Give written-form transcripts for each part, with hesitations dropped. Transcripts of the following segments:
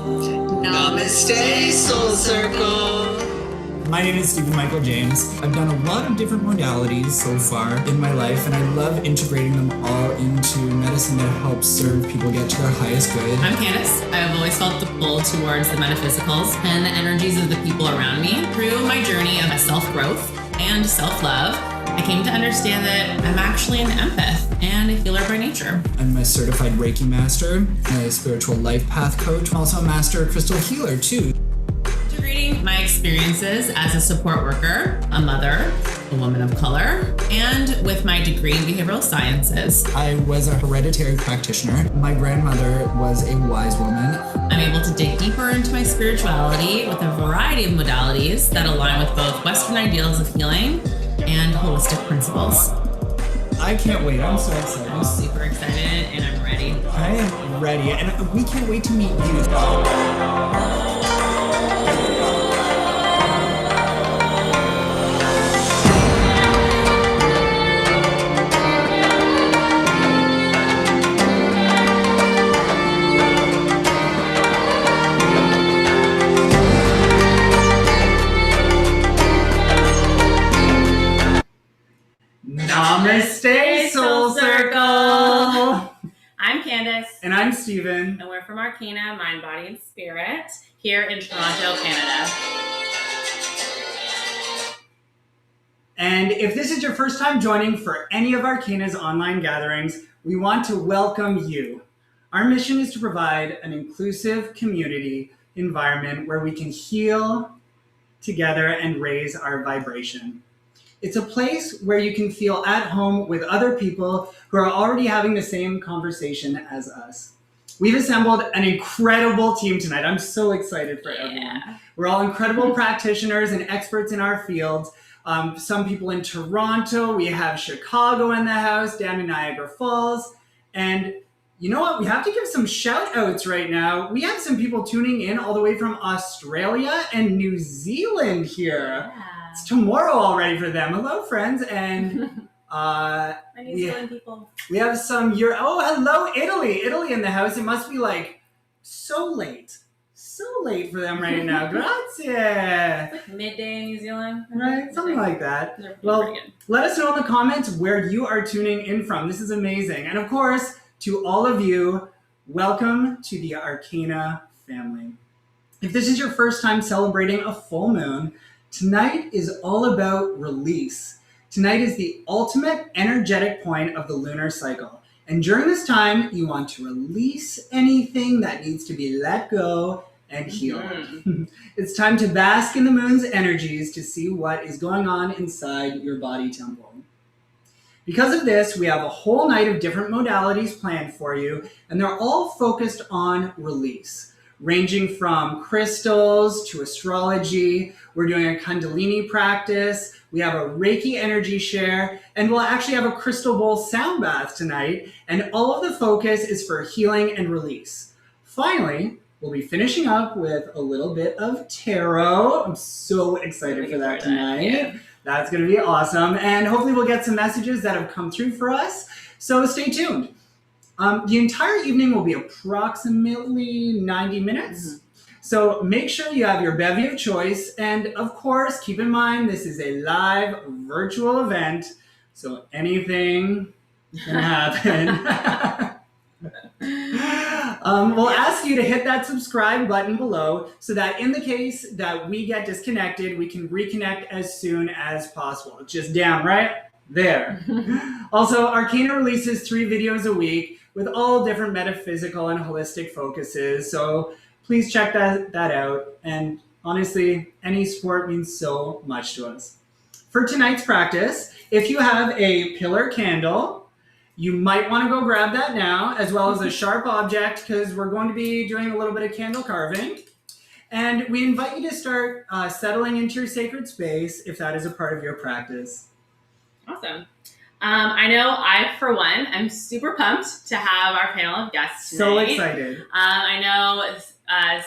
Namaste, Soul Circle. My name is Stephen Michael James. I've done a lot of different modalities so far in my life, and I love integrating them all into medicine that helps serve people get to their highest good. I'm Candace. I've always felt the pull towards the metaphysicals and the energies of the people around me. Through my journey of self-growth and self-love, I came to understand that I'm actually an empath and a healer by nature. I'm a certified Reiki master, a spiritual Lifepath Coach, I'm also a master crystal healer too. Integrating my experiences as a support worker, a mother, a woman of color, and with my degree in behavioral sciences. I was a hereditary practitioner. My grandmother was a wise woman. I'm able to dig deeper into my spirituality with a variety of modalities that align with both Western ideals of healing and holistic principles. I can't wait. I'm so excited. I'm super excited and I'm ready. I am ready, and we can't wait to meet you. Namaste, Soul Circle. I'm Candace. And I'm Stephen. And we're from Arcana, Mind, Body, and Spirit, here in Toronto, Canada. And if this is your first time joining for any of Arcana's online gatherings, we want to welcome you. Our mission is to provide an inclusive community environment where we can heal together and raise our vibration. It's a place where you can feel at home with other people who are already having the same conversation as us. We've assembled an incredible team tonight. I'm so excited for everyone. We're all incredible practitioners and experts in our fields. Some people in Toronto, we have Chicago in the house, down in Niagara Falls. And you know what? We have to give some shout outs right now. We have some people tuning in all the way from Australia and New Zealand here. Yeah. It's tomorrow already for them. Hello, friends. And My New Zealand people. we have some hello, Italy. Italy in the house. It must be like so late for them right now. Grazie. It's like midday in New Zealand. Right, something like that. They're Well, pretty good. let us know in the comments where you are tuning in from. This is amazing. And of course, to all of you, welcome to the Arcana family. If this is your first time celebrating a full moon, tonight is all about release. Tonight is the ultimate energetic point of the lunar cycle. And during this time, you want to release anything that needs to be let go and heal. Mm-hmm. It's time to bask in the moon's energies to see what is going on inside your body temple. Because of this, we have a whole night of different modalities planned for you, and they're all focused on release, ranging from crystals to astrology. We're doing a Kundalini practice. We have a Reiki energy share, and we'll actually have a crystal bowl sound bath tonight. And all of the focus is for healing and release. Finally, we'll be finishing up with a little bit of tarot. I'm so excited for that tonight. Yeah. That's going to be awesome. And hopefully we'll get some messages that have come through for us. So stay tuned. The entire evening will be approximately 90 minutes. Mm-hmm. So make sure you have your bevy of choice. And of course, keep in mind, this is a live virtual event. So anything can happen. We'll ask you to hit that subscribe button below so that in the case that we get disconnected, we can reconnect as soon as possible. It's just down right there. Also, Arcana releases 3 videos a week with all different metaphysical and holistic focuses. So please check that out. And honestly, any support means so much to us. For tonight's practice, if you have a pillar candle, you might want to go grab that now, as well as a sharp object, because we're going to be doing a little bit of candle carving. And we invite you to start settling into your sacred space if that is a part of your practice. Awesome. I know for one, I'm super pumped to have our panel of guests tonight. So excited. I know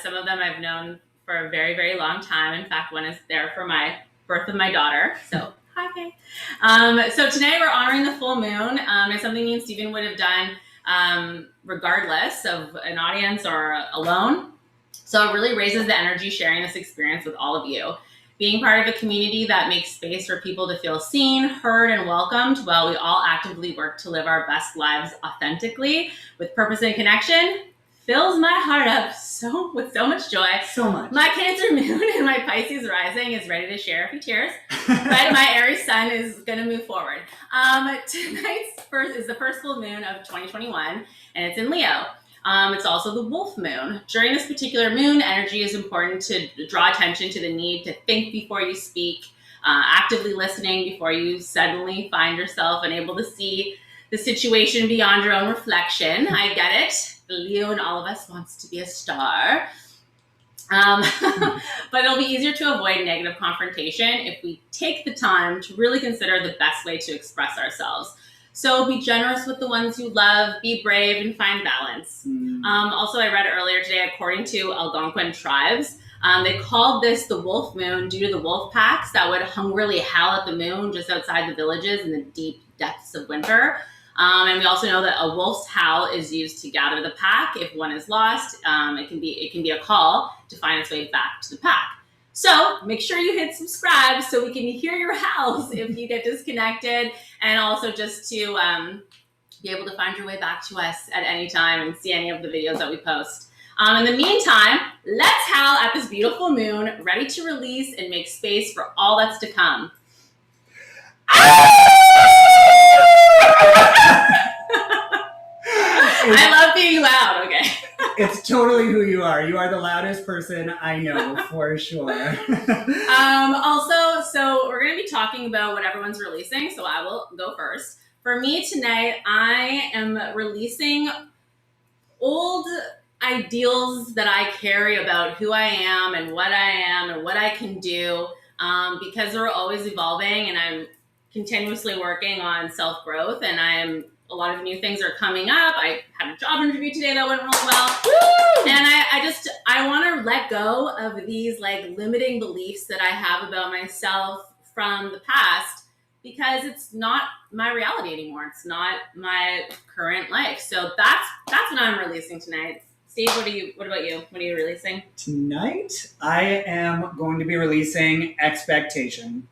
some of them I've known for a very, very long time. In fact, one is there for my birth of my daughter. So hi, Faye. So today we're honoring the full moon. It's something me and Stephen would have done regardless of an audience or alone. So it really raises the energy sharing this experience with all of you. Being part of a community that makes space for people to feel seen, heard, and welcomed while we all actively work to live our best lives authentically with purpose and connection fills my heart up with so much joy. So much. My Cancer moon and my Pisces rising is ready to share a few tears, but my Aries sun is going to move forward. Tonight's is the first full moon of 2021, and it's in Leo. It's also the wolf moon. During this particular moon, energy is important to draw attention to the need to think before you speak, actively listening before you suddenly find yourself unable to see the situation beyond your own reflection. I get it. The Leo in all of us wants to be a star. But it'll be easier to avoid negative confrontation if we take the time to really consider the best way to express ourselves. So be generous with the ones you love, be brave, and find balance. Also, I read earlier today, according to Algonquin tribes, they called this the wolf moon due to the wolf packs that would hungrily howl at the moon just outside the villages in the deep depths of winter. And we also know that a wolf's howl is used to gather the pack. If one is lost, it can be a call to find its way back to the pack. So make sure you hit subscribe so we can hear your howls if you get disconnected, and also just to be able to find your way back to us at any time and see any of the videos that we post. In the meantime, let's howl at this beautiful moon, ready to release and make space for all that's to come. I love being loud, okay. It's totally who you are. You are the loudest person I know, for sure. Also, so we're going to be talking about what everyone's releasing, so I will go first. For me tonight, I am releasing old ideals that I carry about who I am and what I can do, because we're always evolving, and I'm continuously working on self-growth, and a lot of new things are coming up. I had a job interview today that went really well. Woo! And I want to let go of these like limiting beliefs that I have about myself from the past, because it's not my reality anymore. It's not my current life. So that's what I'm releasing tonight. Steve, what about you? What are you releasing? Tonight, I am going to be releasing expectations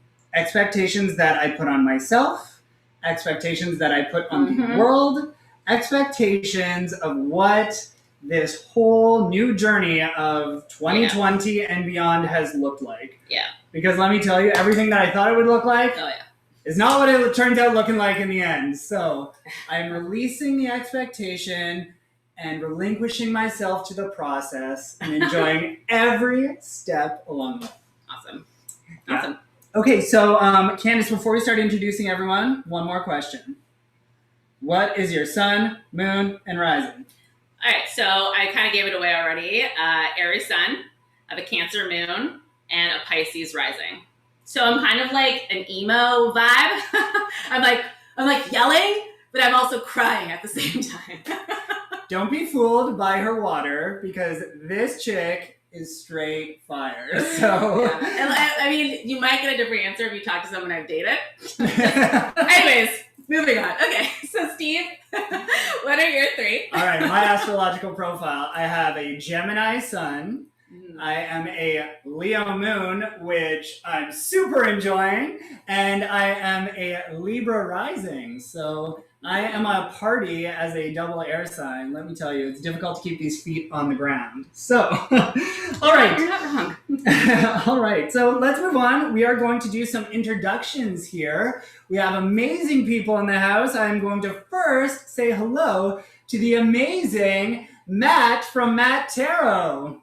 that I put on myself, expectations that I put on the world, expectations of what this whole new journey of 2020 and beyond has looked like. Yeah. Because let me tell you, everything that I thought it would look like is not what it turns out looking like in the end. So I'm releasing the expectation and relinquishing myself to the process and enjoying every step along the way. Awesome. Okay, so Candace, before we start introducing everyone, one more question. What is your sun, moon, and rising? All right, so I kind of gave it away already. Aries sun, I have a Cancer moon, and a Pisces rising. So I'm kind of like an emo vibe. I'm like yelling, but I'm also crying at the same time. Don't be fooled by her water, because this chick is straight fire. So and I mean, you might get a different answer if you talk to someone I've dated. Anyways, moving on. Okay, so Steve, what are your three? All right, my astrological profile. I have a Gemini sun. I am a Leo moon, which I'm super enjoying, and I am a Libra rising. So I am a party as a double air sign. Let me tell you, it's difficult to keep these feet on the ground. So, all right. You're not wrong. All right, so let's move on. We are going to do some introductions here. We have amazing people in the house. I'm going to first say hello to the amazing Matt from Matt Tarot.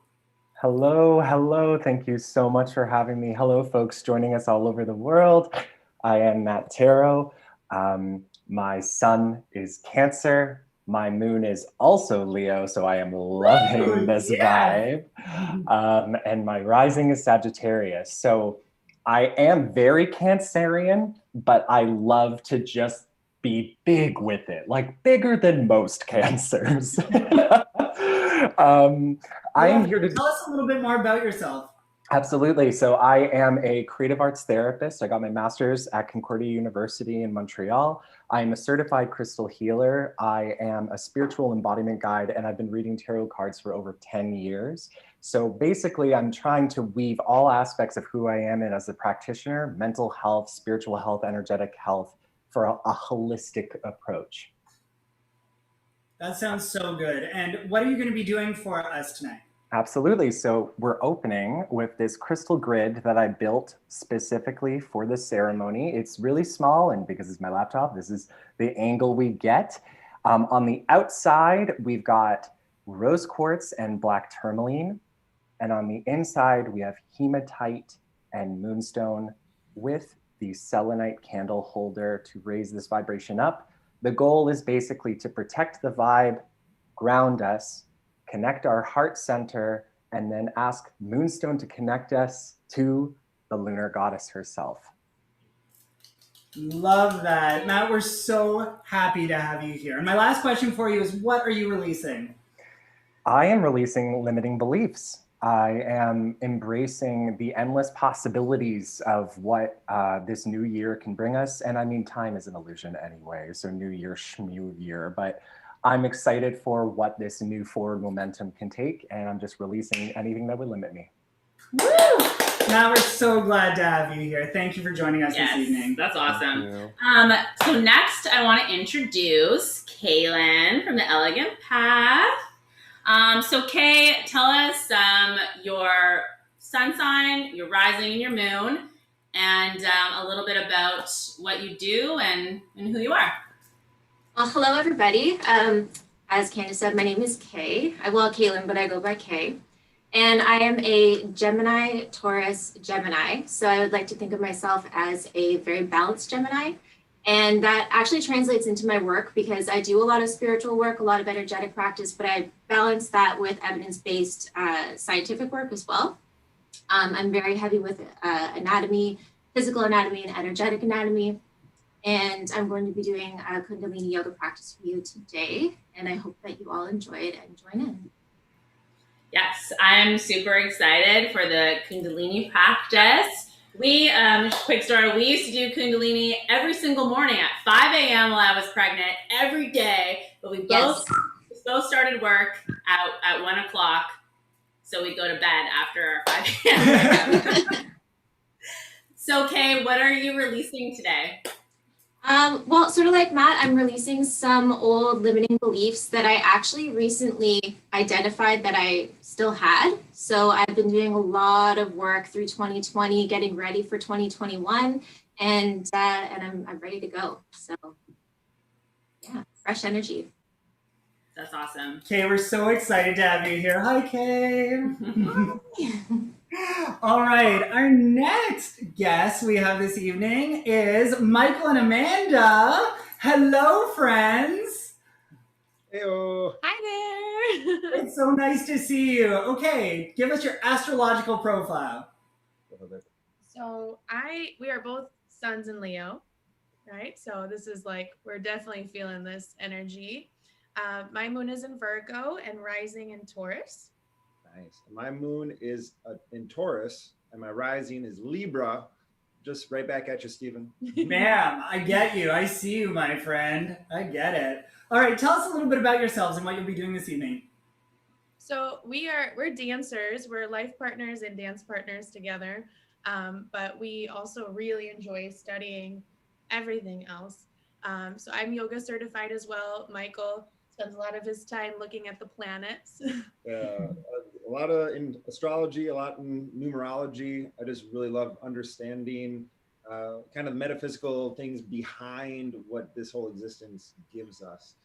Hello. Thank you so much for having me. Hello, folks joining us all over the world. I am Matt Tarot. My sun is Cancer. My moon is also Leo, so I am loving this vibe. And my rising is Sagittarius. So I am very Cancerian, but I love to just be big with it, like bigger than most Cancers. I am here to tell us a little bit more about yourself. Absolutely. So I am a creative arts therapist. I got my master's at Concordia University in Montreal. I'm a certified crystal healer. I am a spiritual embodiment guide, and I've been reading tarot cards for over 10 years. So basically, I'm trying to weave all aspects of who I am in as a practitioner, mental health, spiritual health, energetic health, for a holistic approach. That sounds so good. And what are you going to be doing for us tonight? Absolutely. So we're opening with this crystal grid that I built specifically for the ceremony. It's really small, and because it's my laptop, this is the angle we get. On the outside, we've got rose quartz and black tourmaline. And on the inside, we have hematite and moonstone with the selenite candle holder to raise this vibration up. The goal is basically to protect the vibe, ground us, connect our heart center, and then ask Moonstone to connect us to the lunar goddess herself. Love that. Matt, we're so happy to have you here. And my last question for you is, what are you releasing? I am releasing limiting beliefs. I am embracing the endless possibilities of what this new year can bring us. And I mean, time is an illusion anyway, so new year, shmoo year. But I'm excited for what this new forward momentum can take, and I'm just releasing anything that would limit me. Woo! Matt, we're so glad to have you here. Thank you for joining us this evening. That's awesome. So next, I want to introduce Kaylin from the Elegant Path. So Kay, tell us your sun sign, your rising, and your moon, and a little bit about what you do and who you are. Well, hello, everybody. As Candace said, my name is Kay. Kaylin, but I go by Kay. And I am a Gemini, Taurus, Gemini. So I would like to think of myself as a very balanced Gemini. And that actually translates into my work because I do a lot of spiritual work, a lot of energetic practice, but I balance that with evidence-based scientific work as well. I'm very heavy with anatomy, physical anatomy, and energetic anatomy. And I'm going to be doing a Kundalini yoga practice for you today. And I hope that you all enjoy it and join in. Yes, I'm super excited for the Kundalini practice. Quick story, we used to do Kundalini every single morning at 5 a.m. while I was pregnant, every day. But we both started work at 1 o'clock. So we go to bed after our 5 a.m. So, Kay, what are you releasing today? Well, sort of like Matt, I'm releasing some old limiting beliefs that I actually recently identified that I still had. So I've been doing a lot of work through 2020, getting ready for 2021, and I'm ready to go. So yeah, fresh energy. That's awesome. Kay, we're so excited to have you here. Hi, Kay. All right, our next guest we have this evening is Michael and Amanda. Hello, friends. Heyo. Hi there. It's so nice to see you. Okay, give us your astrological profile. So we are both suns in Leo, right? So this is we're definitely feeling this energy. My moon is in Virgo and rising in Taurus. Nice. My moon is in Taurus, and my rising is Libra. Just right back at you, Stephen. Ma'am, I get you. I see you, my friend. I get it. All right, tell us a little bit about yourselves and what you'll be doing this evening. So we're dancers. We're life partners and dance partners together. But we also really enjoy studying everything else. So I'm yoga certified as well. Michael spends a lot of his time looking at the planets. A lot in astrology, a lot in numerology. I just really love understanding kind of metaphysical things behind what this whole existence gives us.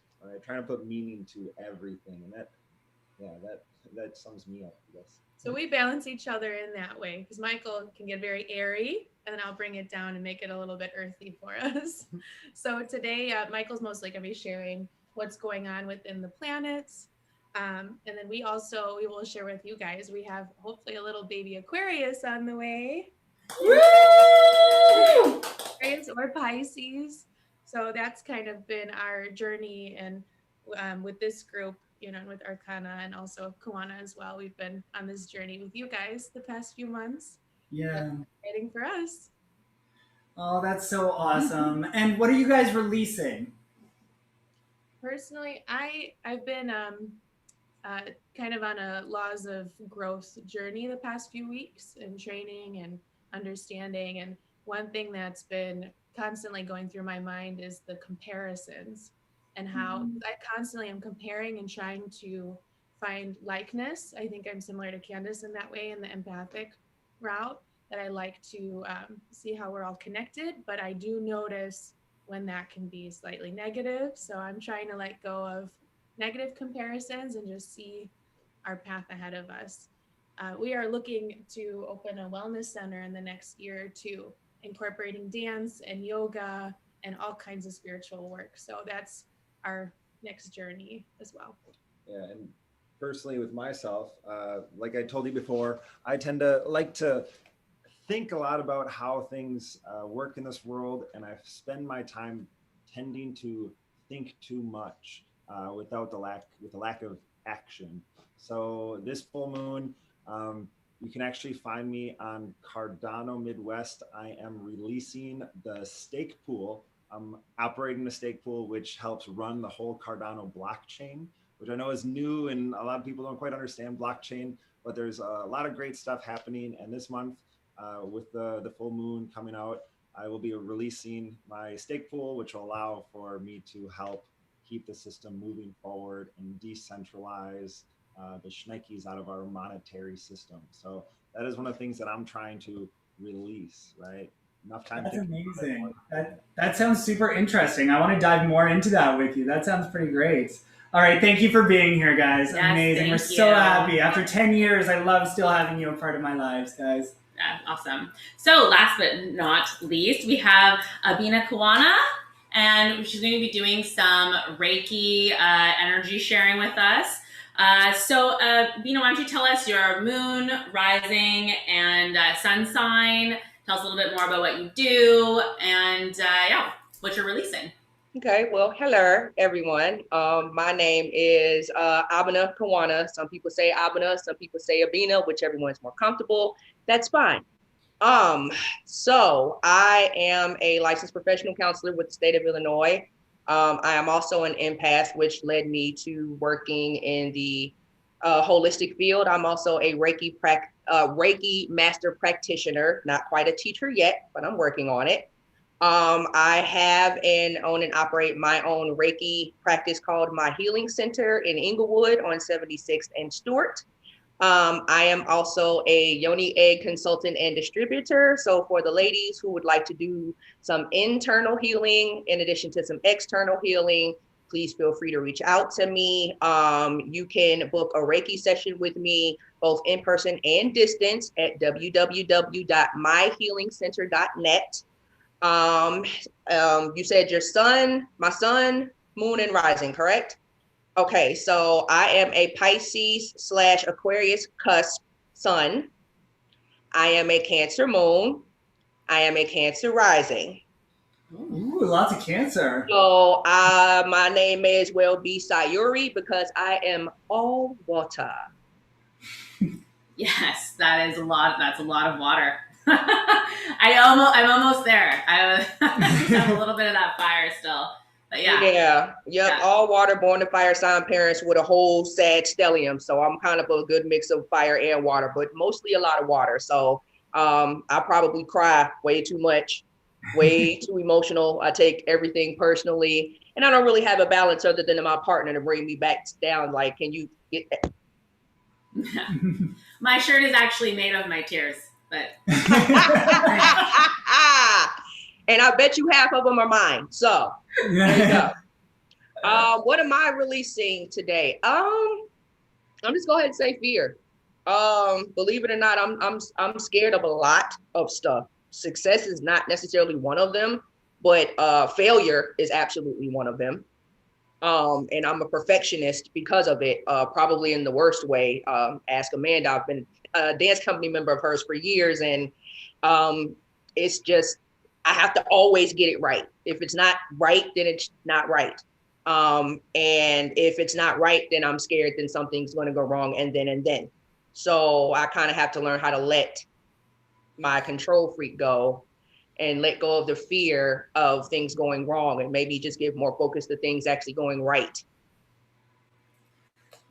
Trying to put meaning to everything, and that sums me up, I guess. So we balance each other in that way, because Michael can get very airy, and then I'll bring it down and make it a little bit earthy for us. So today, Michael's mostly going to be sharing what's going on within the planets. And then we will share with you guys, we have hopefully a little baby Aquarius on the way. Woo! Aquarius or Pisces. So that's kind of been our journey, and with this group, and with Arcana and also Koana as well. We've been on this journey with you guys the past few months. Yeah. Waiting for us. Oh, that's so awesome. And what are you guys releasing? Personally, I've been kind of on a laws of growth journey the past few weeks and training and understanding. And one thing that's been constantly going through my mind is the comparisons and how I constantly am comparing and trying to find likeness. I think I'm similar to Candace in that way, in the empathic route, that I like to see how we're all connected, but I do notice when that can be slightly negative. So I'm trying to let go of negative comparisons and just see our path ahead of us. We are looking to open a wellness center in the next year or two, incorporating dance and yoga and all kinds of spiritual work. So that's our next journey as well. Yeah, and personally with myself, like I told you before, I tend to like to think a lot about how things work in this world, and I spend my time tending to think too much with the lack of action. So this full moon, you can actually find me on Cardano Midwest. I am releasing the stake pool. I'm operating the stake pool, which helps run the whole Cardano blockchain, which I know is new and a lot of people don't quite understand blockchain, but there's a lot of great stuff happening. And this month, with the full moon coming out, I will be releasing my stake pool, which will allow for me to help keep the system moving forward and decentralize the shnikes out of our monetary system. So that is one of the things that I'm trying to release, right? Enough time. That's amazing. That sounds super interesting. I want to dive more into that with you. That sounds pretty great. All right, thank you for being here, guys. Yes, amazing. We're thank so you. happy. After 10 years, I love still having you a part of my lives, guys. Yeah, awesome. So last but not least, we have Abina Kuwana, and she's going to be doing some Reiki energy sharing with us. So Abina, why don't you tell us your moon, rising, and sun sign. Tell us a little bit more about what you do and what you're releasing. Okay, well, hello, everyone. My name is Abina Kawana. Some people say Abina, some people say Abina, whichever one's more comfortable. That's fine. So I am a licensed professional counselor with the state of Illinois. I am also an empath, which led me to working in the holistic field. I'm also a Reiki master practitioner, not quite a teacher yet, but I'm working on it. I have and own and operate my own Reiki practice called My Healing Center in Inglewood on 76th and Stewart. I am also a Yoni egg consultant and distributor. So for the ladies who would like to do some internal healing in addition to some external healing, please feel free to reach out to me. You can book a Reiki session with me, both in person and distance, at www.myhealingcenter.net. You said your sun, my sun, moon, and rising, correct? Okay, so I am a Pisces / Aquarius cusp sun. I am a Cancer moon. I am a Cancer rising. Ooh, lots of Cancer. So my name may as well be Sayuri because I am all water. Yes, that's a lot of water. I'm almost there. I have a little bit of that fire still, but yeah. All water, born to fire sign parents with a whole sad stellium. So I'm kind of a good mix of fire and water, but mostly a lot of water. So I probably cry way too much, way too emotional. I take everything personally, and I don't really have a balance other than my partner to bring me back down. Like, can you get that? My shirt is actually made of my tears, but and I bet you half of them are mine. So there you go. What am I releasing today? I'm just go ahead and say fear. Believe it or not, I'm scared of a lot of stuff. Success is not necessarily one of them, but failure is absolutely one of them. And I'm a perfectionist because of it, probably in the worst way. Ask Amanda. I've been a dance company member of hers for years, and it's just, I have to always get it right. If it's not right, then it's not right. And if it's not right, then I'm scared, then something's going to go wrong, and then. So I kind of have to learn how to let my control freak go and let go of the fear of things going wrong, and maybe just give more focus to things actually going right.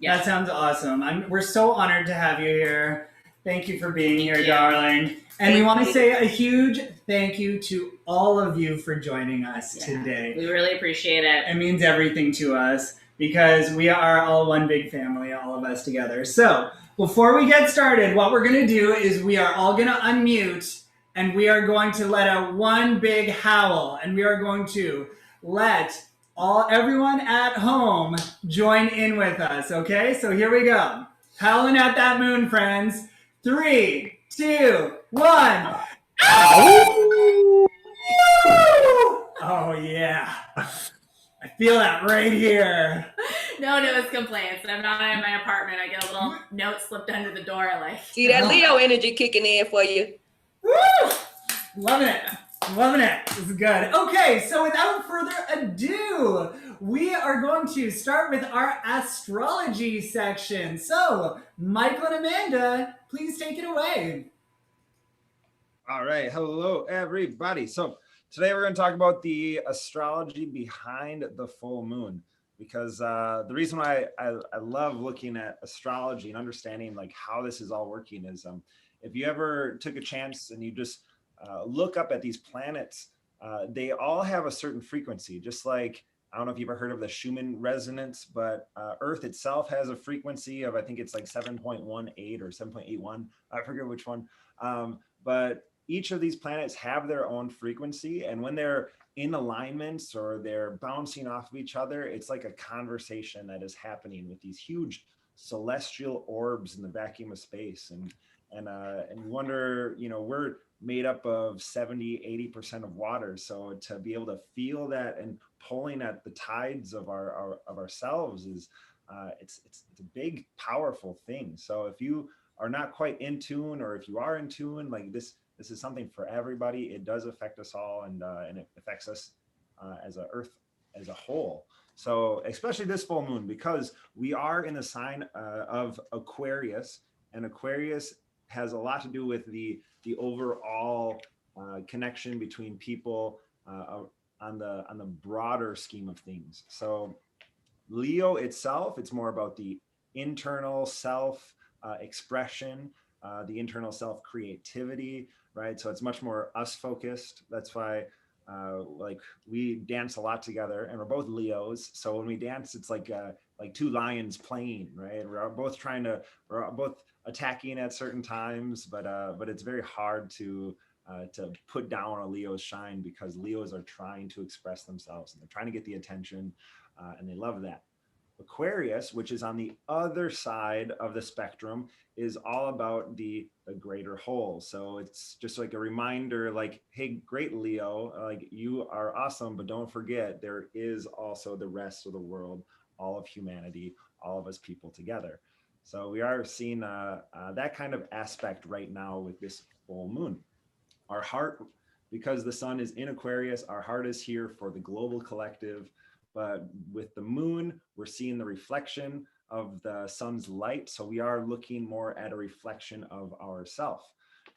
That sounds awesome. We're so honored to have you here. Thank you for being here, darling. And we want to say a huge thank you to all of you for joining us today. We really appreciate it. It means everything to us because we are all one big family, all of us together. So before we get started, what we're going to do is we are all going to unmute and we are going to let out one big howl, and we are going to let everyone at home join in with us. Okay, so here we go. Howling at that moon, friends. 3, 2, 1. Oh yeah, I feel that right here. No, it's complaints. I'm not in my apartment. I get a little note slipped under the door. Like, see that Leo energy kicking in for you. Woo! Loving it. This is good. Okay, so without further ado, we are going to start with our astrology section. So, Michael and Amanda, please take it away. All right. Hello, everybody. So today we're going to talk about the astrology behind the full moon, because the reason why I love looking at astrology and understanding like how this is all working is if you ever took a chance and you just look up at these planets, they all have a certain frequency, just like, I don't know if you've ever heard of the Schumann resonance, but Earth itself has a frequency of, I think it's like 7.18 or 7.81. I forget which one. But each of these planets have their own frequency. And when they're in alignments or they're bouncing off of each other, it's like a conversation that is happening with these huge celestial orbs in the vacuum of space. And you wonder, we're made up of 70-80% of water. So to be able to feel that and pulling at the tides of ourselves is it's a big, powerful thing. So if you are not quite in tune, or if you are in tune, like this is something for everybody. It does affect us all, and it affects us as a Earth as a whole. So especially this full moon, because we are in the sign of Aquarius, and Aquarius has a lot to do with the overall connection between people on the broader scheme of things. So Leo itself, it's more about the internal self expression, the internal self creativity, right? So it's much more us focused. That's why like we dance a lot together, and we're both Leos. So when we dance, it's like two lions playing, right? We're both attacking at certain times, but it's very hard to put down a Leo's shine, because Leos are trying to express themselves and they're trying to get the attention, and they love that. Aquarius, which is on the other side of the spectrum, is all about the greater whole. So it's just like a reminder, like, hey, great Leo, like you are awesome, but don't forget there is also the rest of the world, all of humanity, all of us people together. So we are seeing that kind of aspect right now with this full moon. Our heart, because the sun is in Aquarius, our heart is here for the global collective. But with the moon, we're seeing the reflection of the sun's light. So we are looking more at a reflection of ourself,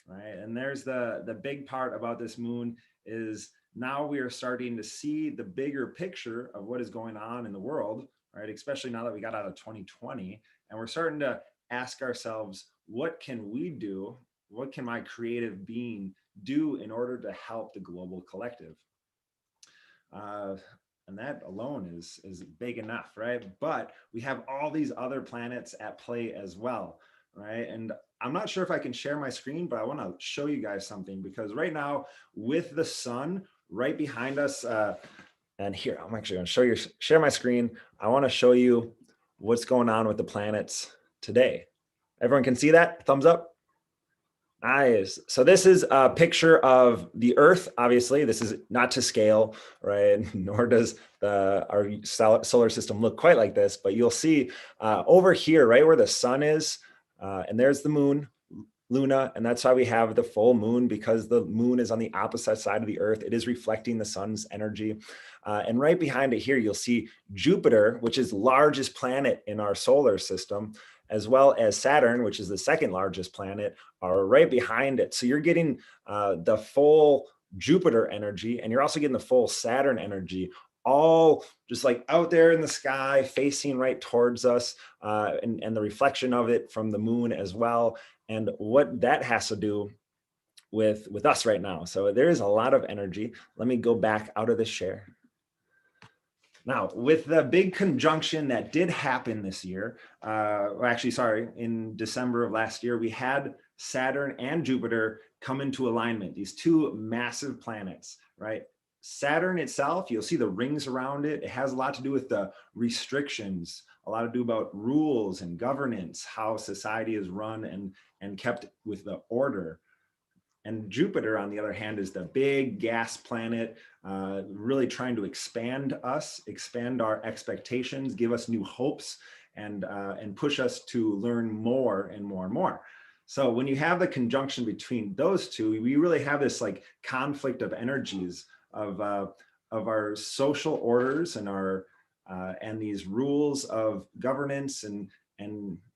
right? And there's the big part about this moon is now we are starting to see the bigger picture of what is going on in the world, right? Especially now that we got out of 2020, and we're starting to ask ourselves, what can we do? What can my creative being do in order to help the global collective? And that alone is big enough, right? But we have all these other planets at play as well, right? And I'm not sure if I can share my screen, but I want to show you guys something, because right now with the sun right behind us, and here, I'm actually going to share my screen. I want to show you what's going on with the planets today. Everyone can see that? Thumbs up. Nice. So this is a picture of the Earth. Obviously, this is not to scale, right? Nor does our solar system look quite like this, but you'll see over here, right where the sun is, and there's the moon, Luna, and that's why we have the full moon, because the moon is on the opposite side of the Earth. It is reflecting the sun's energy. And right behind it here, you'll see Jupiter, which is the largest planet in our solar system, as well as Saturn, which is the second largest planet, are right behind it. So you're getting the full Jupiter energy, and you're also getting the full Saturn energy all just like out there in the sky, facing right towards us, and the reflection of it from the moon as well, and what that has to do with us right now. So there is a lot of energy. Let me go back out of the share. Now, with the big conjunction that did happen this year, in December of last year, we had Saturn and Jupiter come into alignment, these two massive planets, right? Saturn itself, you'll see the rings around it. It has a lot to do with the restrictions, a lot to do about rules and governance, how society is run and kept with the order. And Jupiter, on the other hand, is the big gas planet, really trying to expand us, expand our expectations, give us new hopes, and push us to learn more and more and more. So when you have the conjunction between those two, we really have this like conflict of energies of our social orders and our and these rules of governance and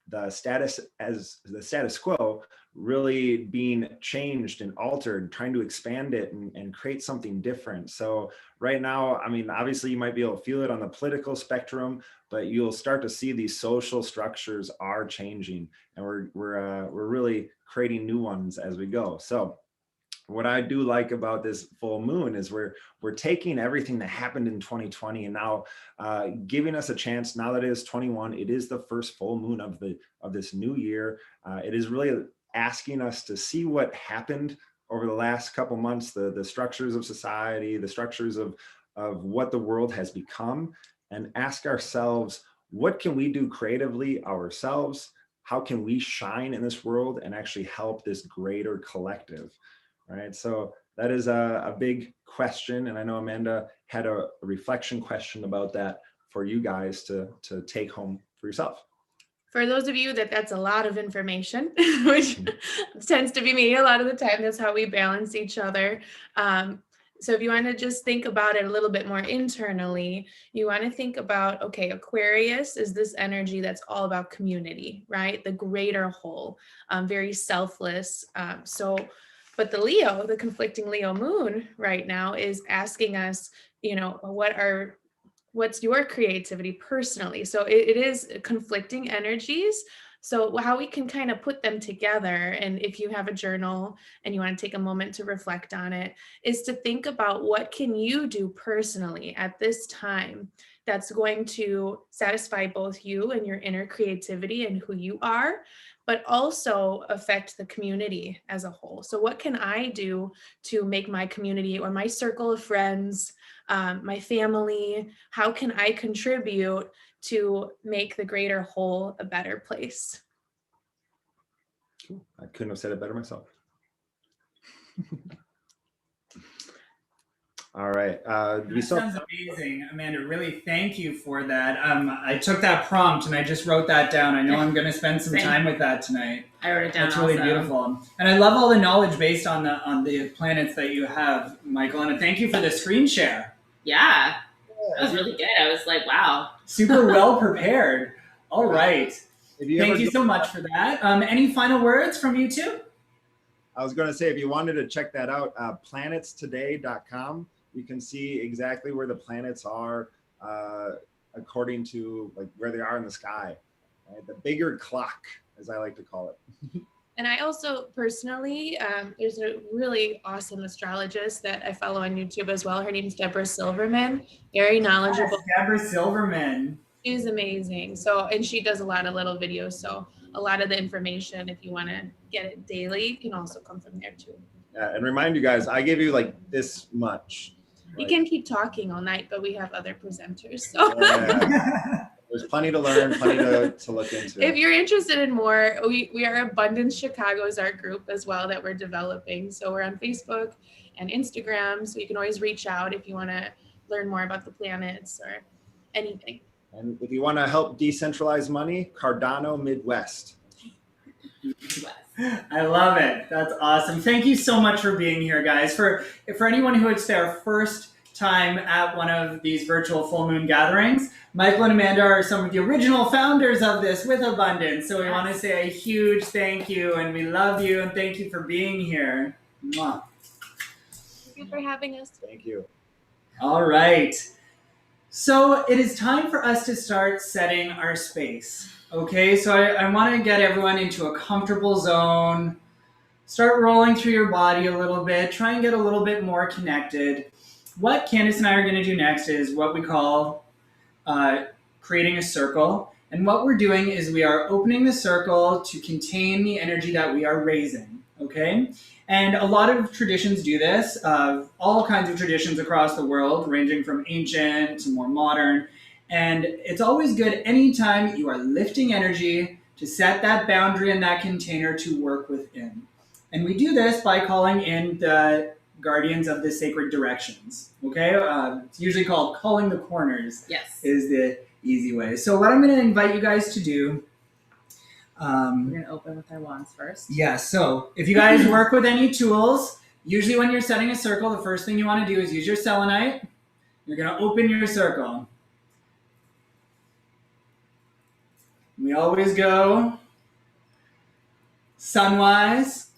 the status quo really being changed and altered, trying to expand it and create something different. So right now, I mean, obviously you might be able to feel it on the political spectrum, but you'll start to see these social structures are changing, and we're really creating new ones as we go. So what I do like about this full moon is we're taking everything that happened in 2020 and now giving us a chance. Now that it is 21, it is the first full moon of this new year. It is really asking us to see what happened over the last couple months, the structures of society, the structures of what the world has become, and ask ourselves, what can we do creatively ourselves? How can we shine in this world and actually help this greater collective? Right. So that is a big question. And I know Amanda had a reflection question about that for you guys to take home for yourself. For those of you that's a lot of information, which tends to be me a lot of the time. That's how we balance each other. So if you want to just think about it a little bit more internally, you want to think about, okay, Aquarius is this energy that's all about community, right? The greater whole, very selfless. But the Leo, the conflicting Leo moon right now is asking us, what's your creativity personally? So it is conflicting energies. So how we can kind of put them together, and if you have a journal and you want to take a moment to reflect on it, is to think about what can you do personally at this time that's going to satisfy both you and your inner creativity and who you are, but also affect the community as a whole. So what can I do to make my community or my circle of friends, my family, how can I contribute to make the greater whole a better place? Cool. I couldn't have said it better myself. All right. That sounds amazing, Amanda. Really, thank you for that. I took that prompt and I just wrote that down. I know I'm going to spend some time with that tonight. I wrote it down. That's really beautiful, and I love all the knowledge based on the planets that you have, Michael. And thank you for the screen share. Yeah, that was really good. I was like, wow, super well prepared. All right. Thank you so much for that. Any final words from you two? I was going to say, if you wanted to check that out, planetstoday.com. You can see exactly where the planets are according to like where they are in the sky. Right? The bigger clock, as I like to call it. And I also personally, there's a really awesome astrologist that I follow on YouTube as well. Her name's Deborah Silverman. Very knowledgeable. Yes, Deborah Silverman. She's amazing. So, and she does a lot of little videos. So a lot of the information, if you want to get it daily, can also come from there too. And remind you guys, I gave you like this much. Right? You can keep talking all night, but we have other presenters. So. Yeah. There's plenty to learn, plenty to look into. If you're interested in more, we are Abundance Chicago is our group as well that we're developing. So we're on Facebook and Instagram. So you can always reach out if you want to learn more about the planets or anything. And if you want to help decentralize money, Cardano Midwest. I love it. That's awesome. Thank you so much for being here, guys. For anyone who it's their first time at one of these virtual full moon gatherings, Michael and Amanda are some of the original founders of this with Abundance. So we want to say a huge thank you, and we love you, and thank you for being here. Mwah. Thank you for having us. Thank you. All right. So it is time for us to start setting our space. Okay, so I want to get everyone into a comfortable zone. Start rolling through your body a little bit. Try and get a little bit more connected. What Candace and I are going to do next is what we call creating a circle. And what we're doing is we are opening the circle to contain the energy that we are raising. Okay? And a lot of traditions do this, all kinds of traditions across the world, ranging from ancient to more modern. And it's always good anytime you are lifting energy to set that boundary in that container to work within. And we do this by calling in the guardians of the sacred directions. Okay? It's usually called calling the corners. Yes. Is the easy way. So what I'm going to invite you guys to do. We're going to open with our wands first. Yeah, so if you guys work with any tools, usually when you're setting a circle, the first thing you want to do is use your selenite. You're going to open your circle. We always go sunwise.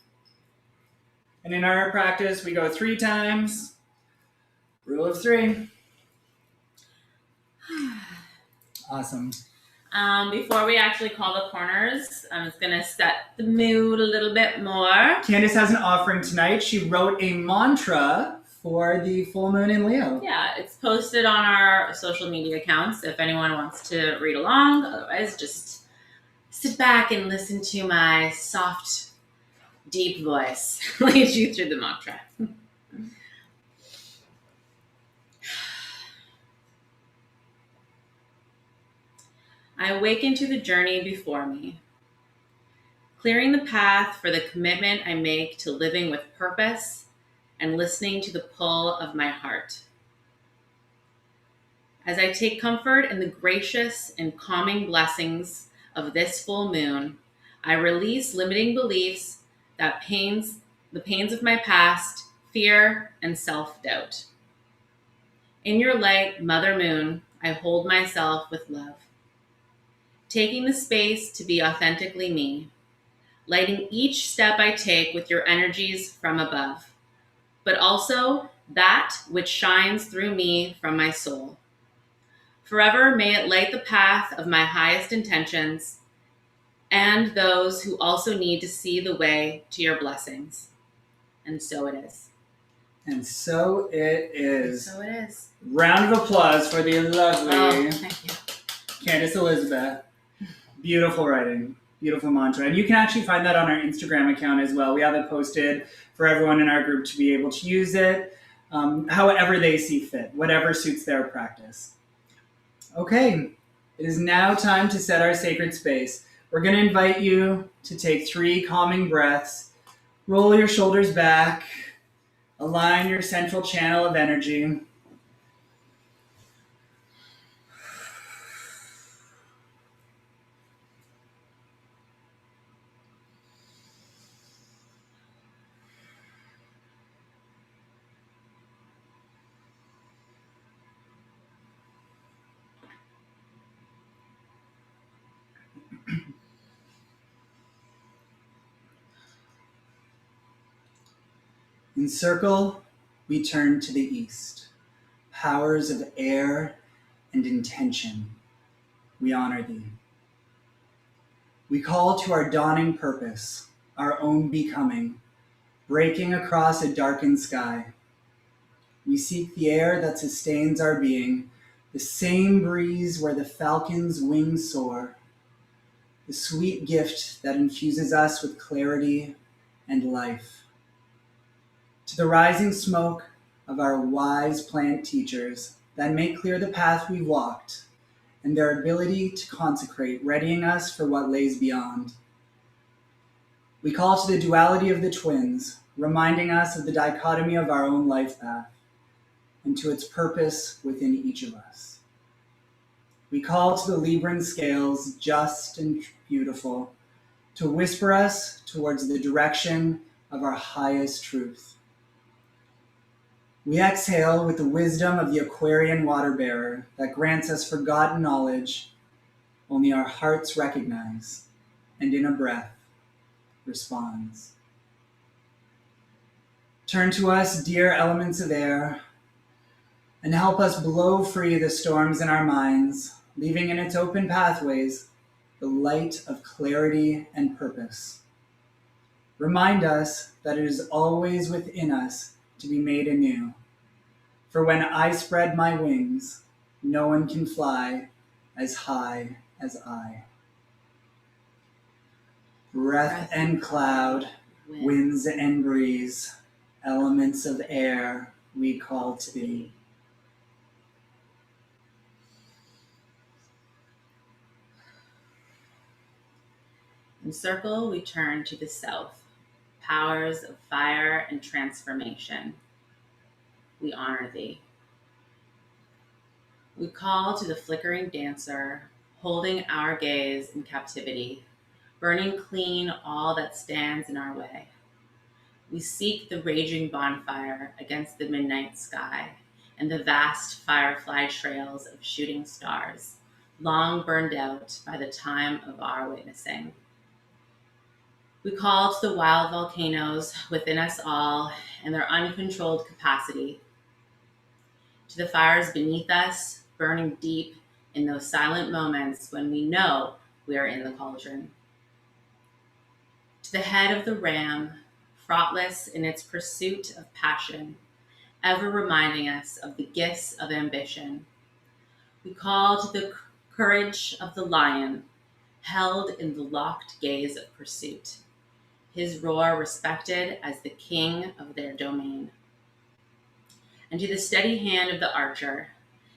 And in our practice, we go 3 times. Rule of 3. Awesome. Before we actually call the corners, I'm just going to set the mood a little bit more. Candace has an offering tonight. She wrote a mantra for the full moon in Leo. Yeah, it's posted on our social media accounts if anyone wants to read along. Otherwise, just sit back and listen to my soft, deep voice lead you through the mantra. I awaken to the journey before me, clearing the path for the commitment I make to living with purpose and listening to the pull of my heart. As I take comfort in the gracious and calming blessings of this full moon, I release limiting beliefs the pains of my past, fear, and self-doubt. In your light, Mother Moon, I hold myself with love. Taking the space to be authentically me, lighting each step I take with your energies from above, but also that which shines through me from my soul. Forever may it light the path of my highest intentions and those who also need to see the way to your blessings. And so it is. And so it is. So it is. Round of applause for the lovely thank you. Candace Elizabeth. Beautiful writing, beautiful mantra. And you can actually find that on our Instagram account as well. We have it posted for everyone in our group to be able to use it however they see fit, whatever suits their practice. Okay, it is now time to set our sacred space. We're going to invite you to take 3 calming breaths, roll your shoulders back, align your central channel of energy. In circle, we turn to the east. Powers of air and intention, we honor thee. We call to our dawning purpose, our own becoming, breaking across a darkened sky. We seek the air that sustains our being, the same breeze where the falcon's wings soar, the sweet gift that infuses us with clarity and life. To the rising smoke of our wise plant teachers that make clear the path we've walked and their ability to consecrate, readying us for what lays beyond. We call to the duality of the twins, reminding us of the dichotomy of our own life path and to its purpose within each of us. We call to the Libran scales, just and beautiful, to whisper us towards the direction of our highest truth. We exhale with the wisdom of the Aquarian water bearer that grants us forgotten knowledge only our hearts recognize, and in a breath responds. Turn to us, dear elements of air. and help us blow free the storms in our minds, leaving in its open pathways the light of clarity and purpose. Remind us that it is always within us to be made anew. For when I spread my wings, no one can fly as high as I. Breath and cloud, winds and breeze, elements of air we call to be. In circle, we turn to the south, powers of fire and transformation. We honor thee. We call to the flickering dancer, holding our gaze in captivity, burning clean all that stands in our way. We seek the raging bonfire against the midnight sky and the vast firefly trails of shooting stars, long burned out by the time of our witnessing. We call to the wild volcanoes within us all and their uncontrolled capacity, to the fires beneath us, burning deep in those silent moments when we know we are in the cauldron. To the head of the ram, fraughtless in its pursuit of passion, ever reminding us of the gifts of ambition. We call to the courage of the lion, held in the locked gaze of pursuit, his roar respected as the king of their domain. And to the steady hand of the archer,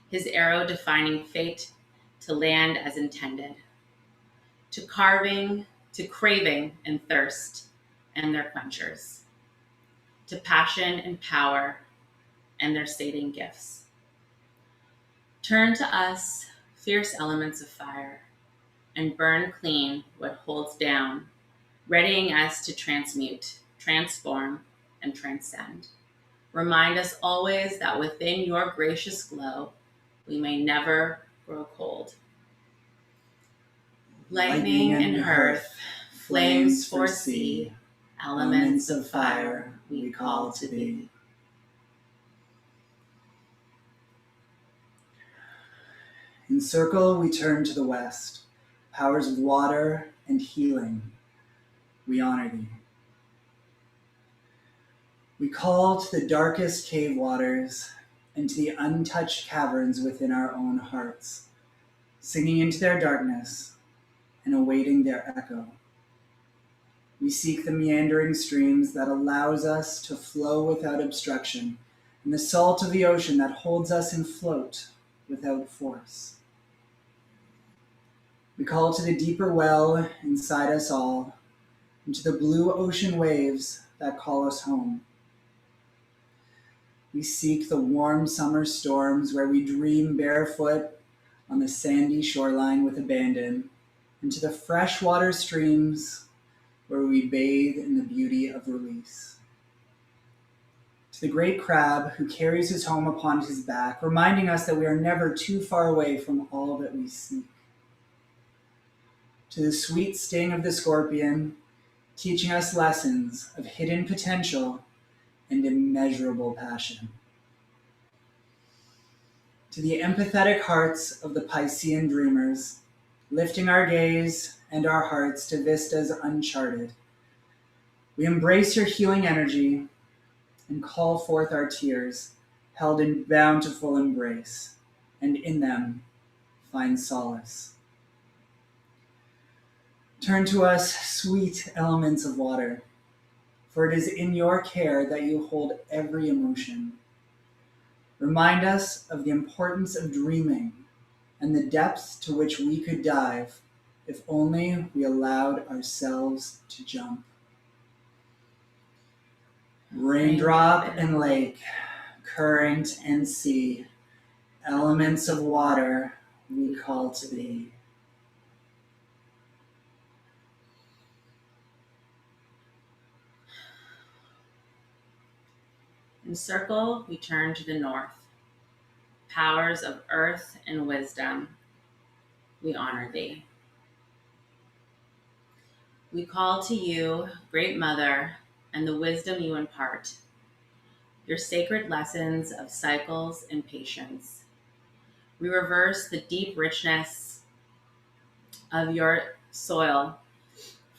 his arrow defining fate to land as intended, to craving and thirst and their quenchers, to passion and power and their sating gifts. Turn to us, fierce elements of fire, and burn clean what holds down, readying us to transmute, transform, and transcend. Remind us always that within your gracious glow, we may never grow cold. Lightning and earth, flames for sea, elements of fire we call to thee. In circle, we turn to the west, powers of water and healing. We honor thee. We call to the darkest cave waters and to the untouched caverns within our own hearts, singing into their darkness and awaiting their echo. We seek the meandering streams that allows us to flow without obstruction, and the salt of the ocean that holds us in float without force. We call to the deeper well inside us all, and to the blue ocean waves that call us home. We seek the warm summer storms where we dream barefoot on the sandy shoreline with abandon, and to the freshwater streams where we bathe in the beauty of release. To the great crab who carries his home upon his back, reminding us that we are never too far away from all that we seek. To the sweet sting of the scorpion, teaching us lessons of hidden potential and immeasurable passion. To the empathetic hearts of the Piscean dreamers, lifting our gaze and our hearts to vistas uncharted. We embrace your healing energy and call forth our tears, held in bountiful embrace, and in them find solace. Turn to us, sweet elements of water, for it is in your care that you hold every emotion. Remind us of the importance of dreaming and the depths to which we could dive if only we allowed ourselves to jump. Raindrop and lake, current and sea, elements of water we call to thee. In circle, we turn to the north, powers of earth and wisdom, we honor thee. We call to you, Great Mother, and the wisdom you impart. your sacred lessons of cycles and patience. We reverse the deep richness of your soil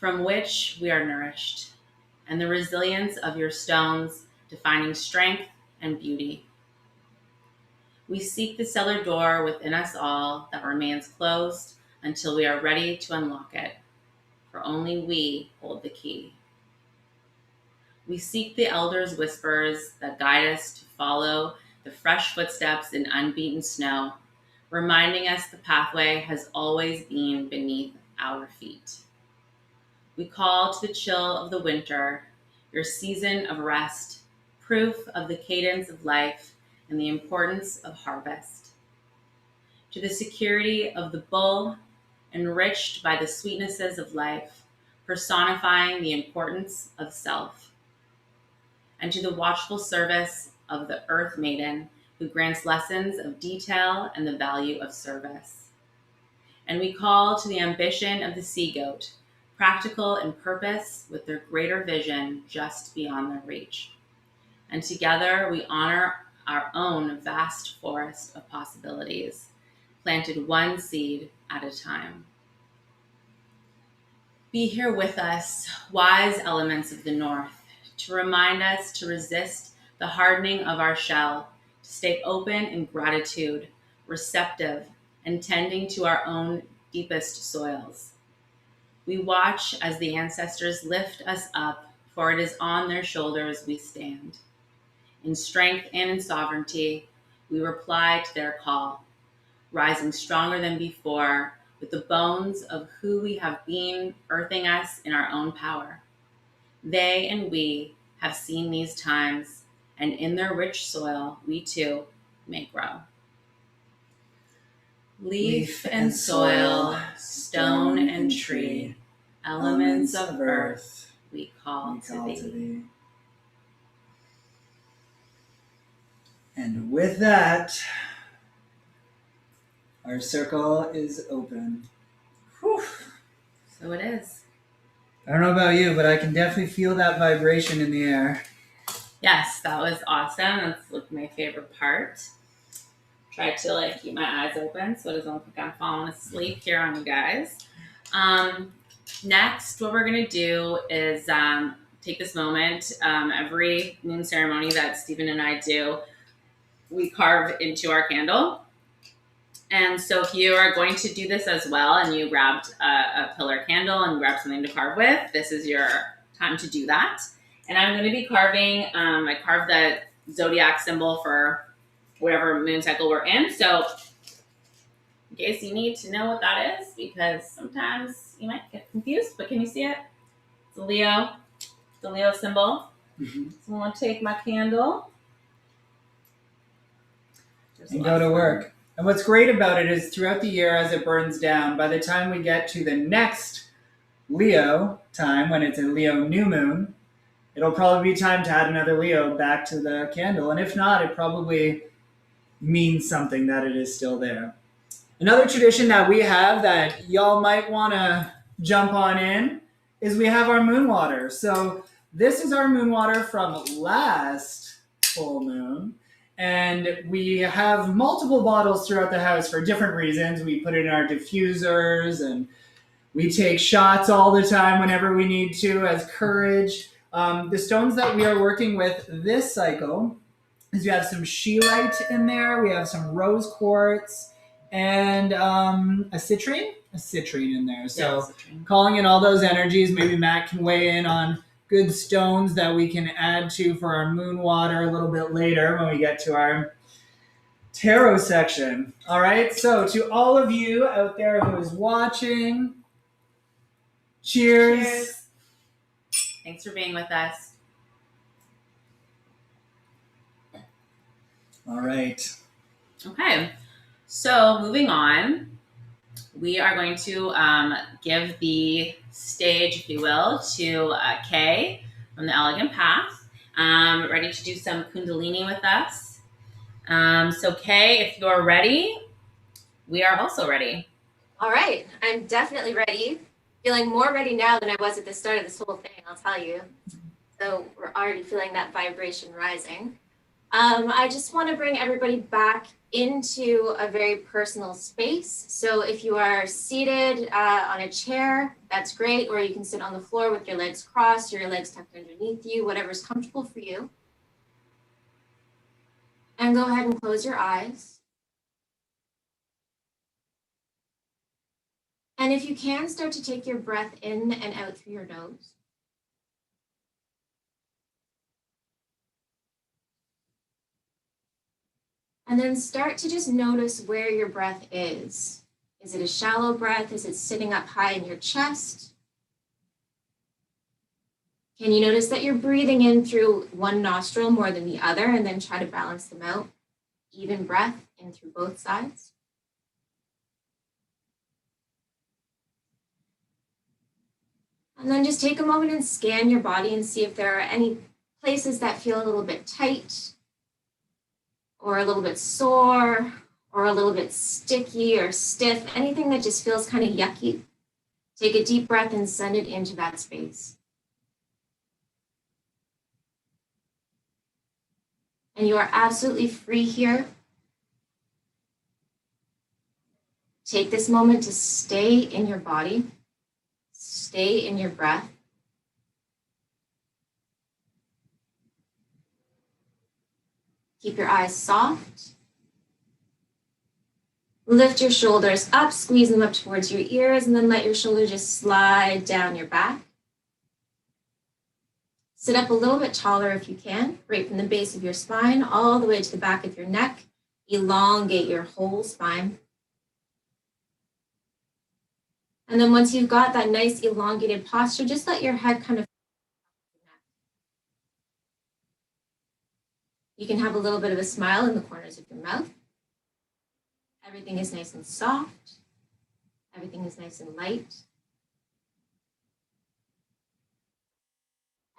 from which we are nourished, and the resilience of your stones defining strength and beauty. We seek the cellar door within us all that remains closed until we are ready to unlock it, for only we hold the key. We seek the elders' whispers that guide us to follow the fresh footsteps in unbeaten snow, reminding us the pathway has always been beneath our feet. We call to the chill of the winter, your season of rest, proof of the cadence of life and the importance of harvest. To the security of the bull, enriched by the sweetnesses of life, personifying the importance of self. And to the watchful service of the earth maiden, who grants lessons of detail and the value of service. And we call to the ambition of the sea goat, practical in purpose with their greater vision just beyond their reach. And together we honor our own vast forest of possibilities, planted one seed at a time. Be here with us, wise elements of the north, to remind us to resist the hardening of our shell, to stay open in gratitude, receptive, and tending to our own deepest soils. We watch as the ancestors lift us up, for it is on their shoulders we stand. In strength and in sovereignty, we reply to their call, rising stronger than before, with the bones of who we have been earthing us in our own power. They and we have seen these times, and in their rich soil, we too may grow. Leaf and soil, stone and tree, elements of earth, we call to thee. And with that, our circle is open. Whew. So it is. I don't know about you, but I can definitely feel that vibration in the air. Yes, that was awesome. That's like my favorite part. Try to keep my eyes open so it doesn't look like I'm falling asleep here on you guys. Next, what we're gonna do is take this moment. Every moon ceremony that Stephen and I do, we carve into our candle. And so if you are going to do this as well and you grabbed a pillar candle and grabbed something to carve with, this is your time to do that. And I'm going to be carving, I carved the zodiac symbol for whatever moon cycle we're in. So in case you need to know what that is, because sometimes you might get confused, but can you see it? It's a Leo, the Leo symbol. Mm-hmm. So I'm going to take my candle and go to work. And what's great about it is throughout the year as it burns down, by the time we get to the next Leo time, when it's a Leo new moon, it'll probably be time to add another Leo back to the candle. And if not, it probably means something that it is still there. Another tradition that we have that y'all might want to jump on in is we have our moon water. So this is our moon water from last full moon. And we have multiple bottles throughout the house for different reasons. We put it in our diffusers and we take shots all the time whenever we need to as courage. The stones that we are working with this cycle is we have some scheelite in there. We have some rose quartz and a citrine in there. So calling in all those energies, maybe Matt can weigh in on good stones that we can add to for our moon water a little bit later when we get to our tarot section. All right, so to all of you out there who is watching, cheers. Thanks for being with us. All right. Okay, so moving on, we are going to give the stage, if you will, to Kay from the Elegant Path, ready to do some Kundalini with us. So Kay, if you're ready, we are also ready. All right, I'm definitely ready. Feeling more ready now than I was at the start of this whole thing, I'll tell you. So we're already feeling that vibration rising. I just want to bring everybody back into a very personal space. So if you are seated on a chair, that's great, or you can sit on the floor with your legs crossed or your legs tucked underneath you, whatever's comfortable for you. And go ahead and close your eyes. And if you can, start to take your breath in and out through your nose. And then start to just notice where your breath is. Is it a shallow breath? Is it sitting up high in your chest? Can you notice that you're breathing in through one nostril more than the other, and then try to balance them out? Even breath in through both sides. And then just take a moment and scan your body and see if there are any places that feel a little bit tight, or a little bit sore, or a little bit sticky or stiff, anything that just feels kind of yucky. Take a deep breath and send it into that space. And you are absolutely free here. Take this moment to stay in your body, stay in your breath. Keep your eyes soft. Lift your shoulders up, squeeze them up towards your ears, and then let your shoulders just slide down your back. Sit up a little bit taller if you can, right from the base of your spine all the way to the back of your neck. Elongate your whole spine. And then once you've got that nice elongated posture, just let your head kind of. You can have a little bit of a smile in the corners of your mouth. Everything is nice and soft. Everything is nice and light.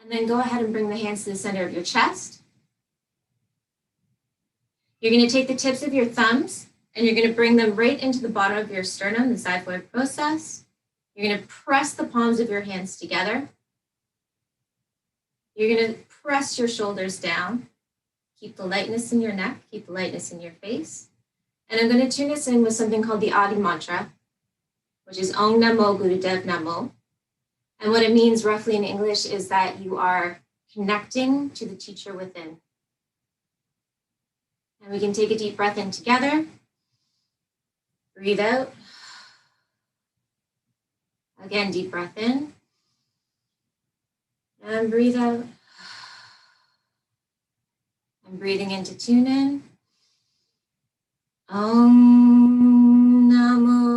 And then go ahead and bring the hands to the center of your chest. You're going to take the tips of your thumbs and you're going to bring them right into the bottom of your sternum, the xiphoid process. You're going to press the palms of your hands together. You're going to press your shoulders down. Keep the lightness in your neck, keep the lightness in your face. And I'm going to tune us in with something called the Adi mantra, which is Om Namo Gurudev Namo. And what it means roughly in English is that you are connecting to the teacher within. And we can take a deep breath in together. Breathe out. Again, deep breath in. And breathe out. And breathing in to tune in. Om Namo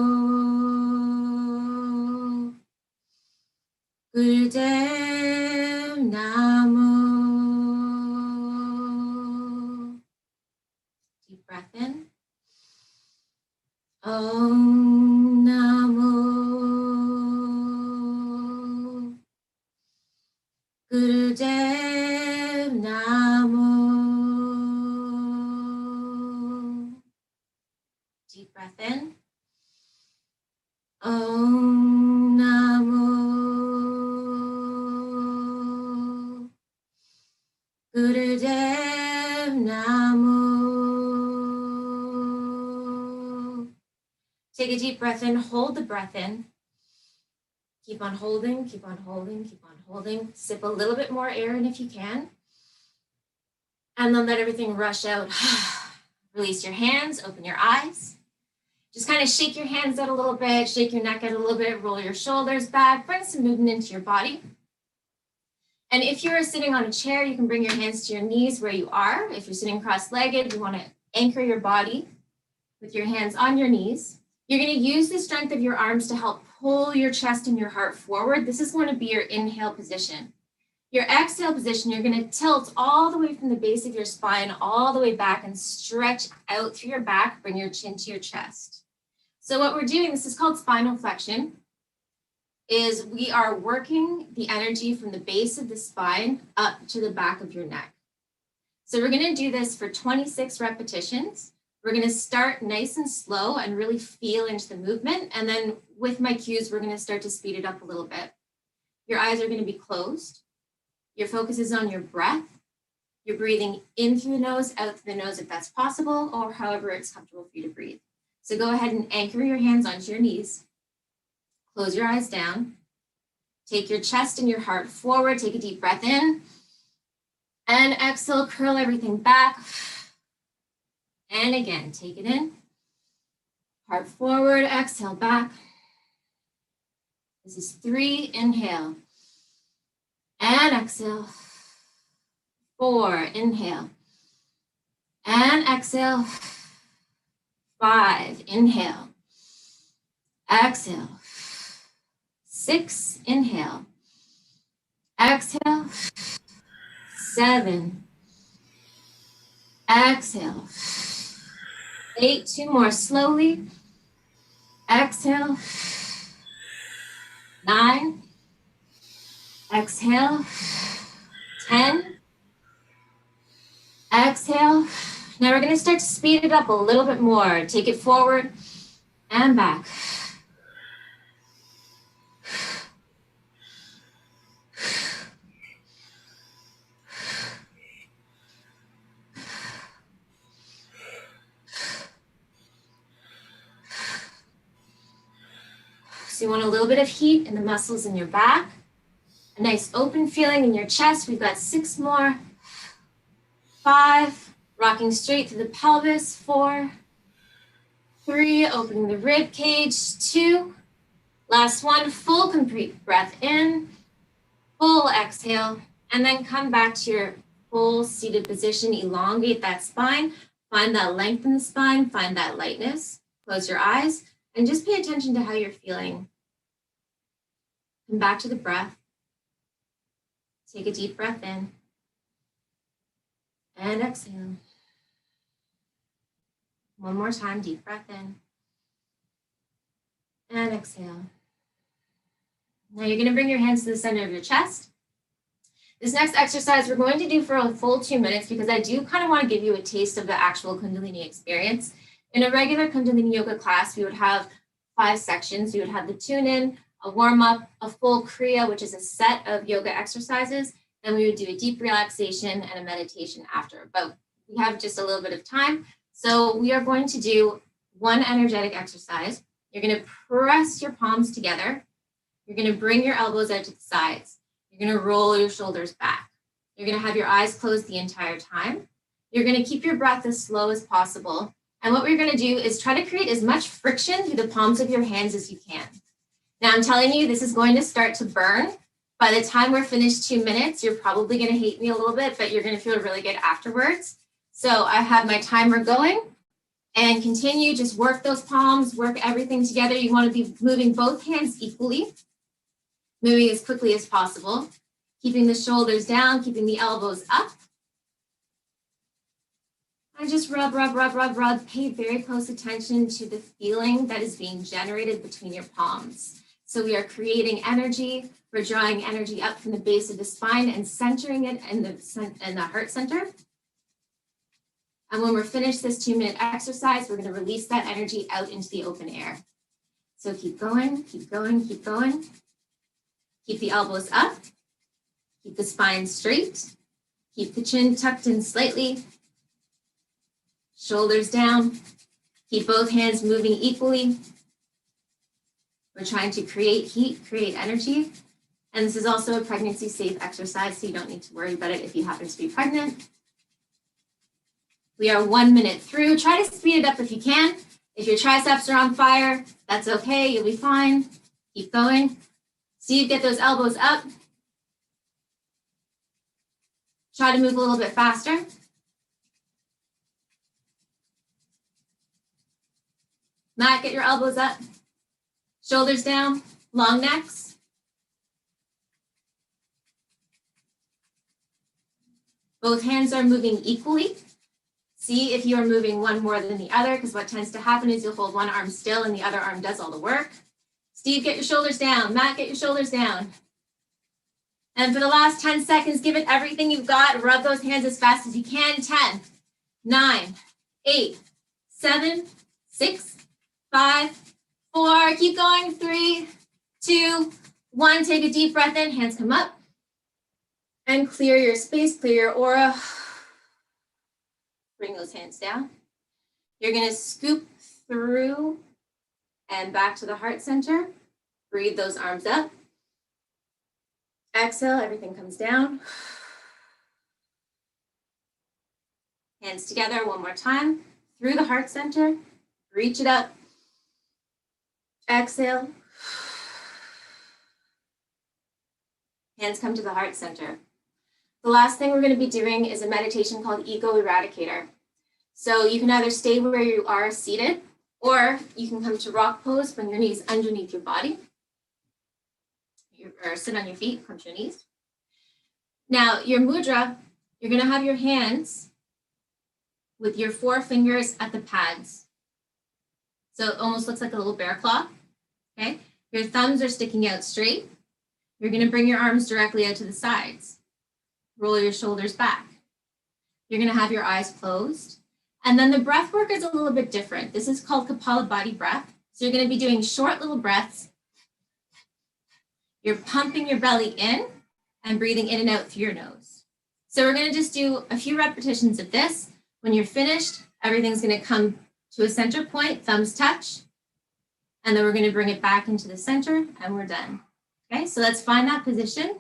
Gurudev Namo. Deep breath in. Om Namo Gurudev Namo. Deep breath in. Om Namo Gurudev Namo. Take a deep breath in, hold the breath in. Keep on holding, keep on holding, keep on holding. Sip a little bit more air in if you can. And then let everything rush out. Release your hands, open your eyes. Just kind of shake your hands out a little bit, shake your neck out a little bit, roll your shoulders back, bring some movement into your body. And if you're sitting on a chair, you can bring your hands to your knees where you are. If you're sitting cross-legged, you want to anchor your body with your hands on your knees. You're going to use the strength of your arms to help pull your chest and your heart forward. This is going to be your inhale position. Your exhale position, you're going to tilt all the way from the base of your spine, all the way back and stretch out through your back, bring your chin to your chest. So what we're doing, this is called spinal flexion, is we are working the energy from the base of the spine up to the back of your neck. So we're going to do this for 26 repetitions. We're going to start nice and slow and really feel into the movement. And then with my cues, we're going to start to speed it up a little bit. Your eyes are going to be closed. Your focus is on your breath. You're breathing in through the nose, out through the nose if that's possible, or however it's comfortable for you to breathe. So go ahead and anchor your hands onto your knees. Close your eyes down. Take your chest and your heart forward. Take a deep breath in. And exhale, curl everything back. And again, take it in. Heart forward, exhale back. This is 3, inhale. And exhale. 4, inhale. And exhale. 5, inhale. Exhale. 6, inhale. Exhale. 7. Exhale. 8, 2 more slowly. Exhale. 9. Exhale. 10. Exhale. Now we're going to start to speed it up a little bit more. Take it forward and back. So you want a little bit of heat in the muscles in your back, a nice open feeling in your chest. We've got 6 more. 5, rocking straight through the pelvis. 4, 3, opening the rib cage. 2, last one, full complete breath in, full exhale, and then come back to your full seated position. Elongate that spine, find that length in the spine, find that lightness. Close your eyes. And just pay attention to how you're feeling. Come back to the breath. Take a deep breath in. And exhale. One more time, deep breath in. And exhale. Now you're going to bring your hands to the center of your chest. This next exercise we're going to do for a full 2 minutes because I do kind of want to give you a taste of the actual Kundalini experience. In a regular Kundalini yoga class, we would have 5 sections. We would have the tune-in, a warm-up, a full kriya, which is a set of yoga exercises. Then we would do a deep relaxation and a meditation after. But we have just a little bit of time. So we are going to do one energetic exercise. You're going to press your palms together. You're going to bring your elbows out to the sides. You're going to roll your shoulders back. You're going to have your eyes closed the entire time. You're going to keep your breath as slow as possible. And what we're going to do is try to create as much friction through the palms of your hands as you can. Now, I'm telling you, this is going to start to burn. By the time we're finished 2 minutes, you're probably going to hate me a little bit, but you're going to feel really good afterwards. So I have my timer going and continue. Just work those palms, work everything together. You want to be moving both hands equally, moving as quickly as possible, keeping the shoulders down, keeping the elbows up. And just rub, rub, rub, rub, rub. Pay very close attention to the feeling that is being generated between your palms. So we are creating energy. We're drawing energy up from the base of the spine and centering it in the heart center. And when we're finished this 2-minute exercise, we're going to release that energy out into the open air. So keep going, keep going, keep going. Keep the elbows up. Keep the spine straight. Keep the chin tucked in slightly. Shoulders down. Keep both hands moving equally. We're trying to create heat, create energy. And this is also a pregnancy safe exercise, so you don't need to worry about it if you happen to be pregnant. We are 1 minute through. Try to speed it up if you can. If your triceps are on fire, that's okay, you'll be fine. Keep going. See you get those elbows up. Try to move a little bit faster. Matt, get your elbows up. Shoulders down, long necks. Both hands are moving equally. See if you are moving one more than the other, because what tends to happen is you'll hold one arm still and the other arm does all the work. Steve, get your shoulders down. Matt, get your shoulders down. And for the last 10 seconds, give it everything you've got. Rub those hands as fast as you can. 10, 9, 8, 7, 6, 5, 4. Keep going. 3, 2, 1. Take a deep breath in. Hands come up. And clear your space, clear your aura. Bring those hands down. You're going to scoop through and back to the heart center. Breathe those arms up. Exhale, everything comes down. Hands together one more time. Through the heart center. Reach it up. Exhale. Hands come to the heart center. The last thing we're going to be doing is a meditation called Ego Eradicator. So you can either stay where you are seated, or you can come to rock pose, bring your knees underneath your body, or sit on your feet, come to your knees. Now, your mudra, you're going to have your hands with your 4 fingers at the pads. So it almost looks like a little bear claw, okay? Your thumbs are sticking out straight. You're going to bring your arms directly out to the sides. Roll your shoulders back. You're going to have your eyes closed. And then the breath work is a little bit different. This is called Kapalabhati breath. So you're going to be doing short little breaths. You're pumping your belly in and breathing in and out through your nose. So we're going to just do a few repetitions of this. When you're finished, everything's going to come to a center point, thumbs touch. And then we're going to bring it back into the center and we're done. Okay, so let's find that position.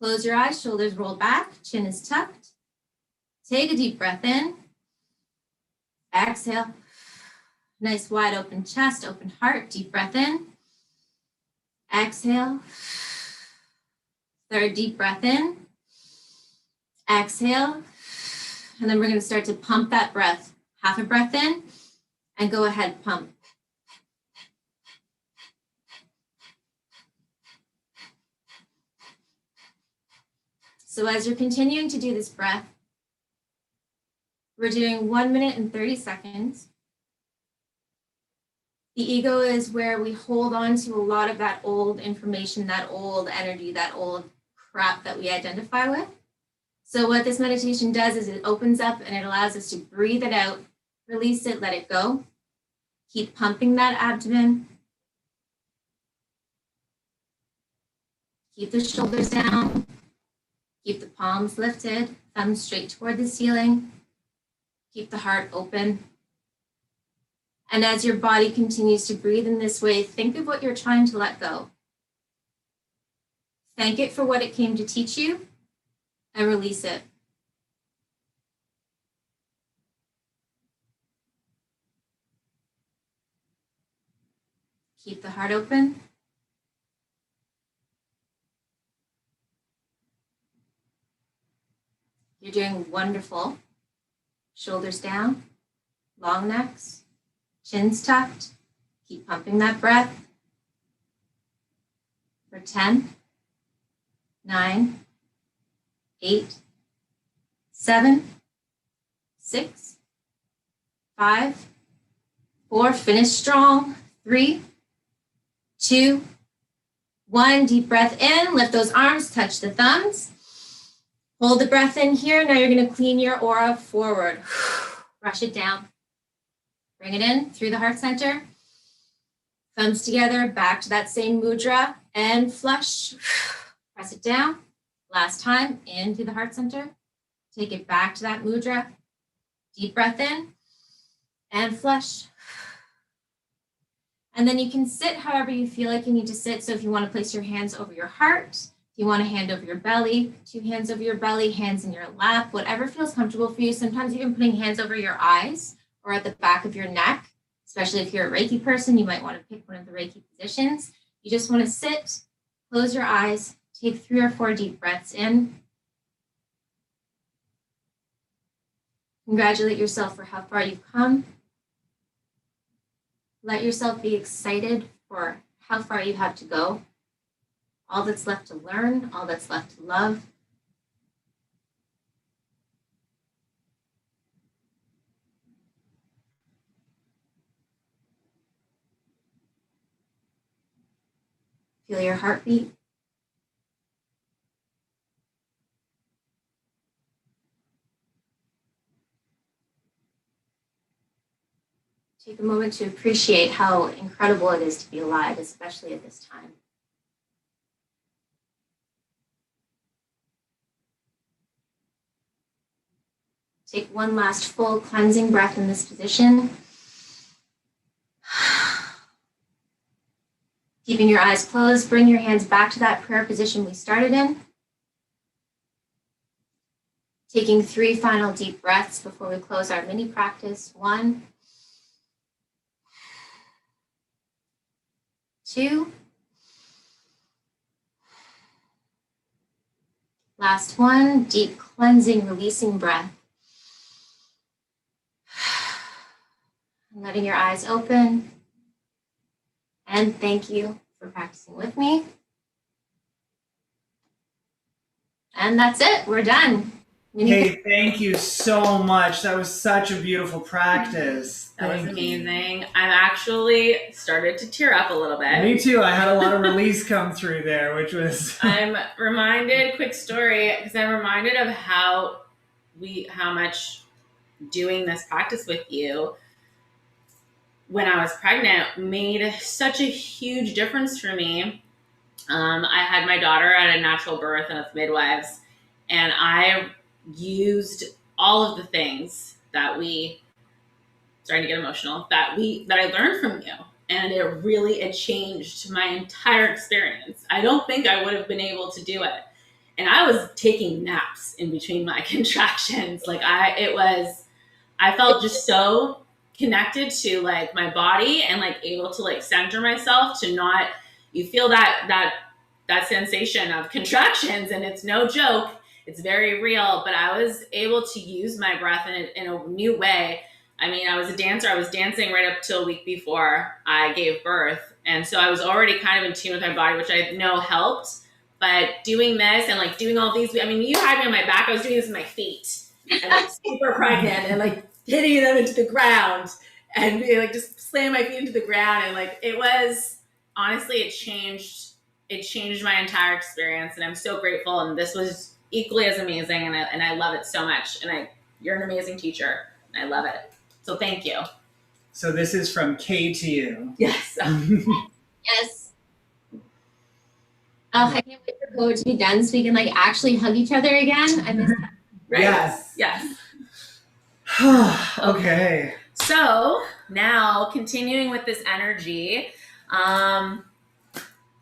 Close your eyes, shoulders roll back, chin is tucked. Take a deep breath in. Exhale. Nice wide open chest, open heart, deep breath in. Exhale. Third deep breath in. Exhale. And then we're going to start to pump that breath. Half a breath in and go ahead, pump. So as you're continuing to do this breath, we're doing 1 minute and 30 seconds. The ego is where we hold on to a lot of that old information, that old energy, that old crap that we identify with. So what this meditation does is it opens up and it allows us to breathe it out, release it, let it go. Keep pumping that abdomen. Keep the shoulders down. Keep the palms lifted, thumbs straight toward the ceiling. Keep the heart open. And as your body continues to breathe in this way, think of what you're trying to let go. Thank it for what it came to teach you and release it. Keep the heart open. You're doing wonderful. Shoulders down, long necks, chins tucked. Keep pumping that breath. For 10, 9, 8, 7, 6, 5, 4. Finish strong. 3, 2, 1. Deep breath in. Lift those arms, touch the thumbs. Hold the breath in here. Now you're going to clean your aura forward. Brush it down. Bring it in through the heart center. Thumbs together, back to that same mudra and flush. Press it down. Last time, in through the heart center. Take it back to that mudra. Deep breath in and flush. And then you can sit however you feel like you need to sit. So if you want to place your hands over your heart, if you want a hand over your belly, 2 hands over your belly, hands in your lap, whatever feels comfortable for you. Sometimes even putting hands over your eyes or at the back of your neck, especially if you're a Reiki person, you might want to pick one of the Reiki positions. You just want to sit, close your eyes, take 3 or 4 deep breaths in. Congratulate yourself for how far you've come. Let yourself be excited for how far you have to go. All that's left to learn, all that's left to love. Feel your heartbeat. Take a moment to appreciate how incredible it is to be alive, especially at this time. Take one last full cleansing breath in this position. Keeping your eyes closed, bring your hands back to that prayer position we started in. Taking 3 final deep breaths before we close our mini practice. 1, 2. Last one, deep cleansing, releasing breath. Letting your eyes open. And thank you for practicing with me. And that's it, we're done. Hey, thank you so much. That was such a beautiful practice. That was Thank you. amazing. I'm actually started to tear up a little bit. Me too. I had a lot of release come through there, which was. I'm reminded, quick story, because I'm reminded of how much doing this practice with you when I was pregnant made such a huge difference for me. I had my daughter at a natural birth and with midwives, and I used all of the things that starting to get emotional, that I learned from you. And it changed my entire experience. I don't think I would have been able to do it. And I was taking naps in between my contractions. I felt just so connected to like my body and like able to like center myself to not, you feel that sensation of contractions, and it's no joke. It's very real, but I was able to use my breath in a new way. I mean, I was a dancer. I was dancing right up till a week before I gave birth. And so I was already kind of in tune with my body, which I know helped. But doing this and like doing all these, I mean, you had me on my back. I was doing this with my feet and like super pregnant and like hitting them into the ground and like just slamming my feet into the ground. And like, it was, honestly, it changed my entire experience. And I'm so grateful. And this was equally as amazing. And I love it so much. And you're an amazing teacher. And I love it. So thank you. So this is from K to you. Yes. Yes. Oh, I can't wait for COVID to be done so we can like actually hug each other again. I miss that. Right? Yes. Yes. Okay. So now continuing with this energy,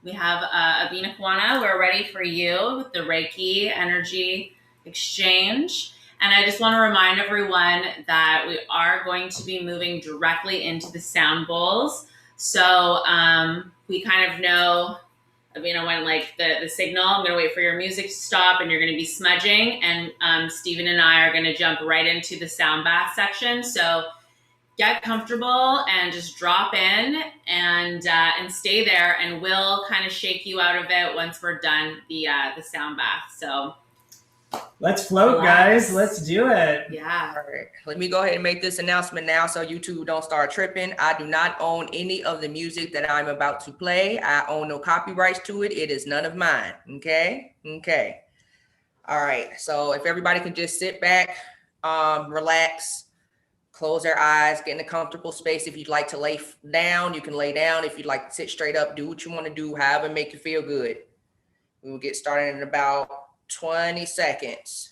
we have Abina Kwana. We're ready for you with the Reiki energy exchange. And I just want to remind everyone that we are going to be moving directly into the sound bowls. So we kind of know, Abina, when like the signal, I'm going to wait for your music to stop and you're going to be smudging. And Stephen and I are going to jump right into the sound bath section. So get comfortable and just drop in and stay there, and we'll kind of shake you out of it once we're done the sound bath. So let's float, guys. Let's do it. Yeah. All right. Let me go ahead and make this announcement now so you two don't start tripping. I do not own any of the music that I'm about to play. I own no copyrights to it. It is none of mine. Okay? Okay. All right. So if everybody can just sit back, relax, close their eyes, get in a comfortable space. If you'd like to lay down, you can lay down. If you'd like to sit straight up, do what you want to do, however make you feel good. We will get started in about 20 seconds.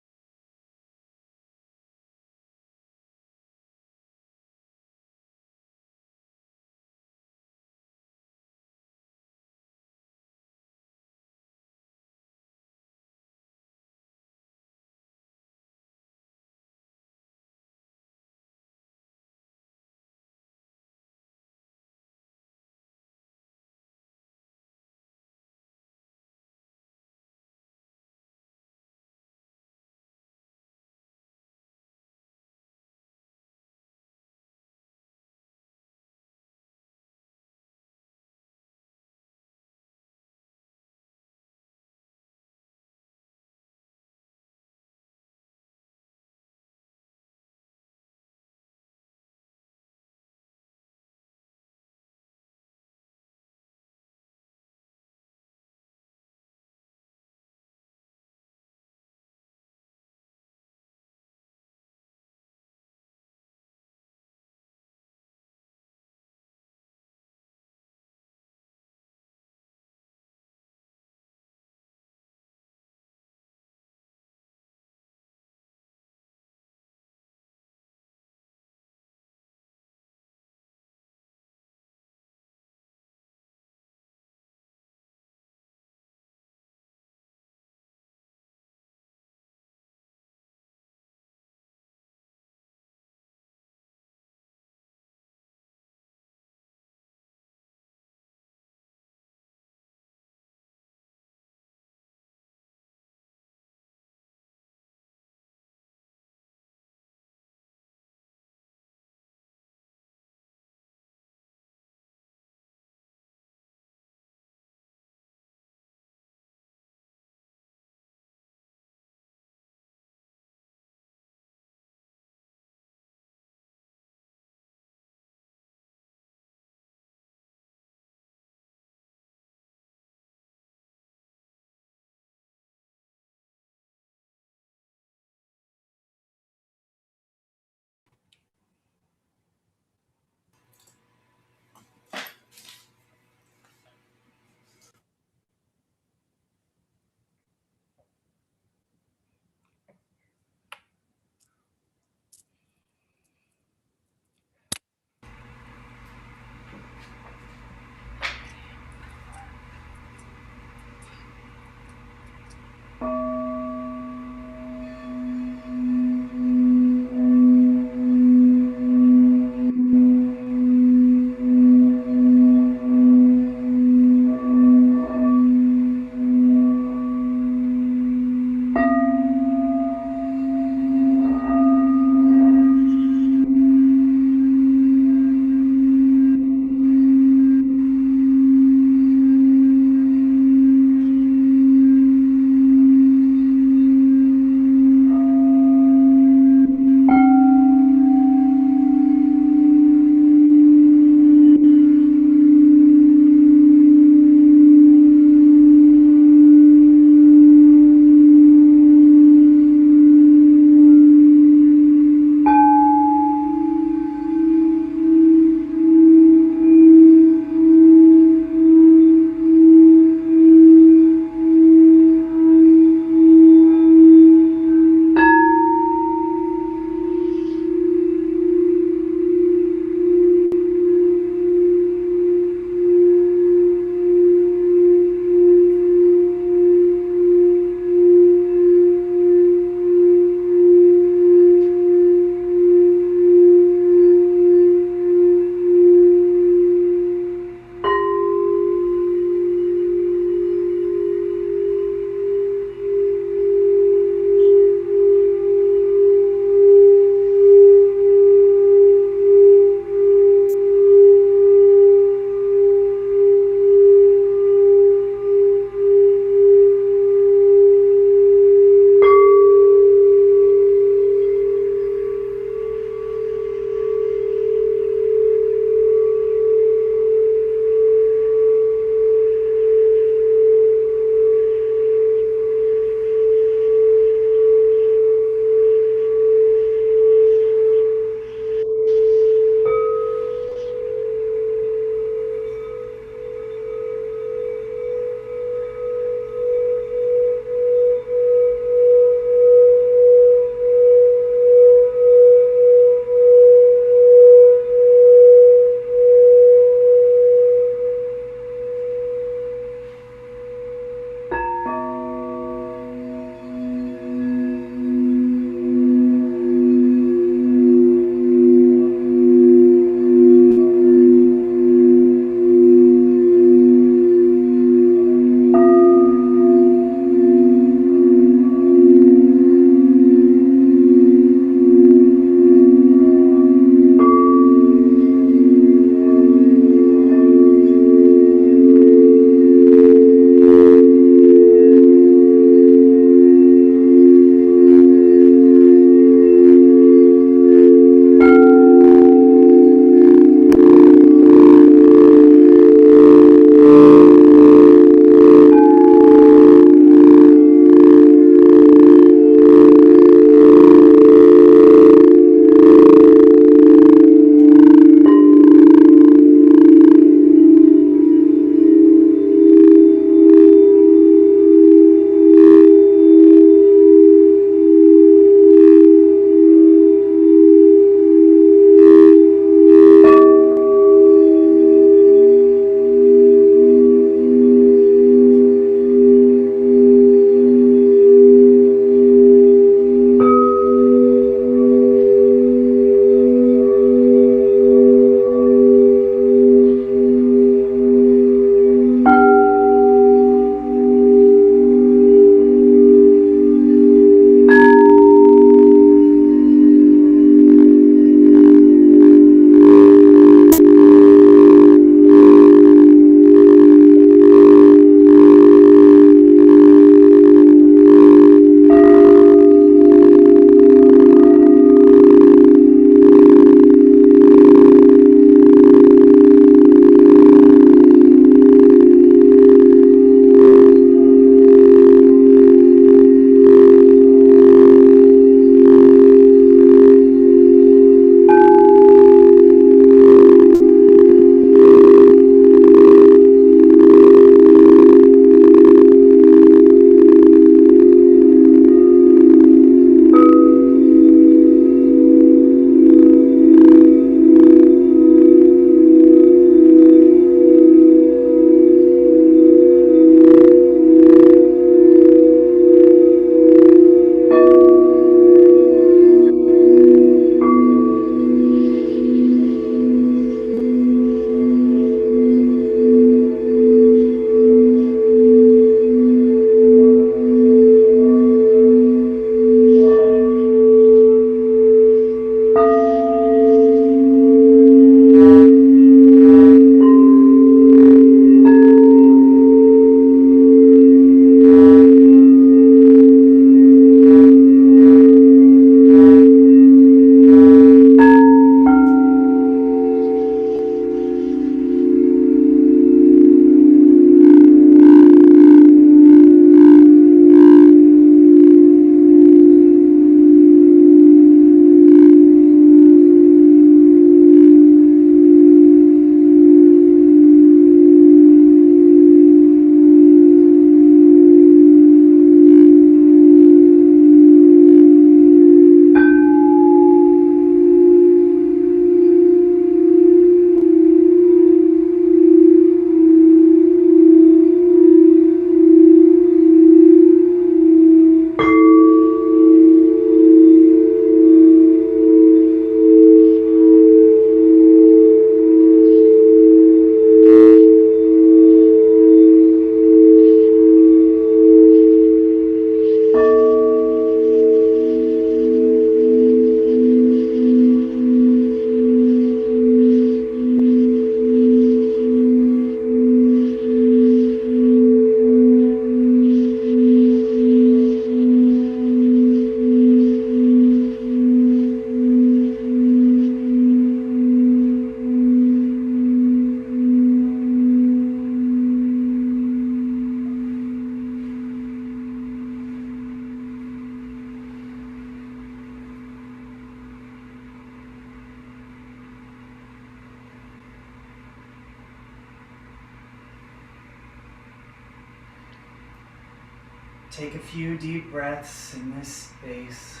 Take a few deep breaths in this space.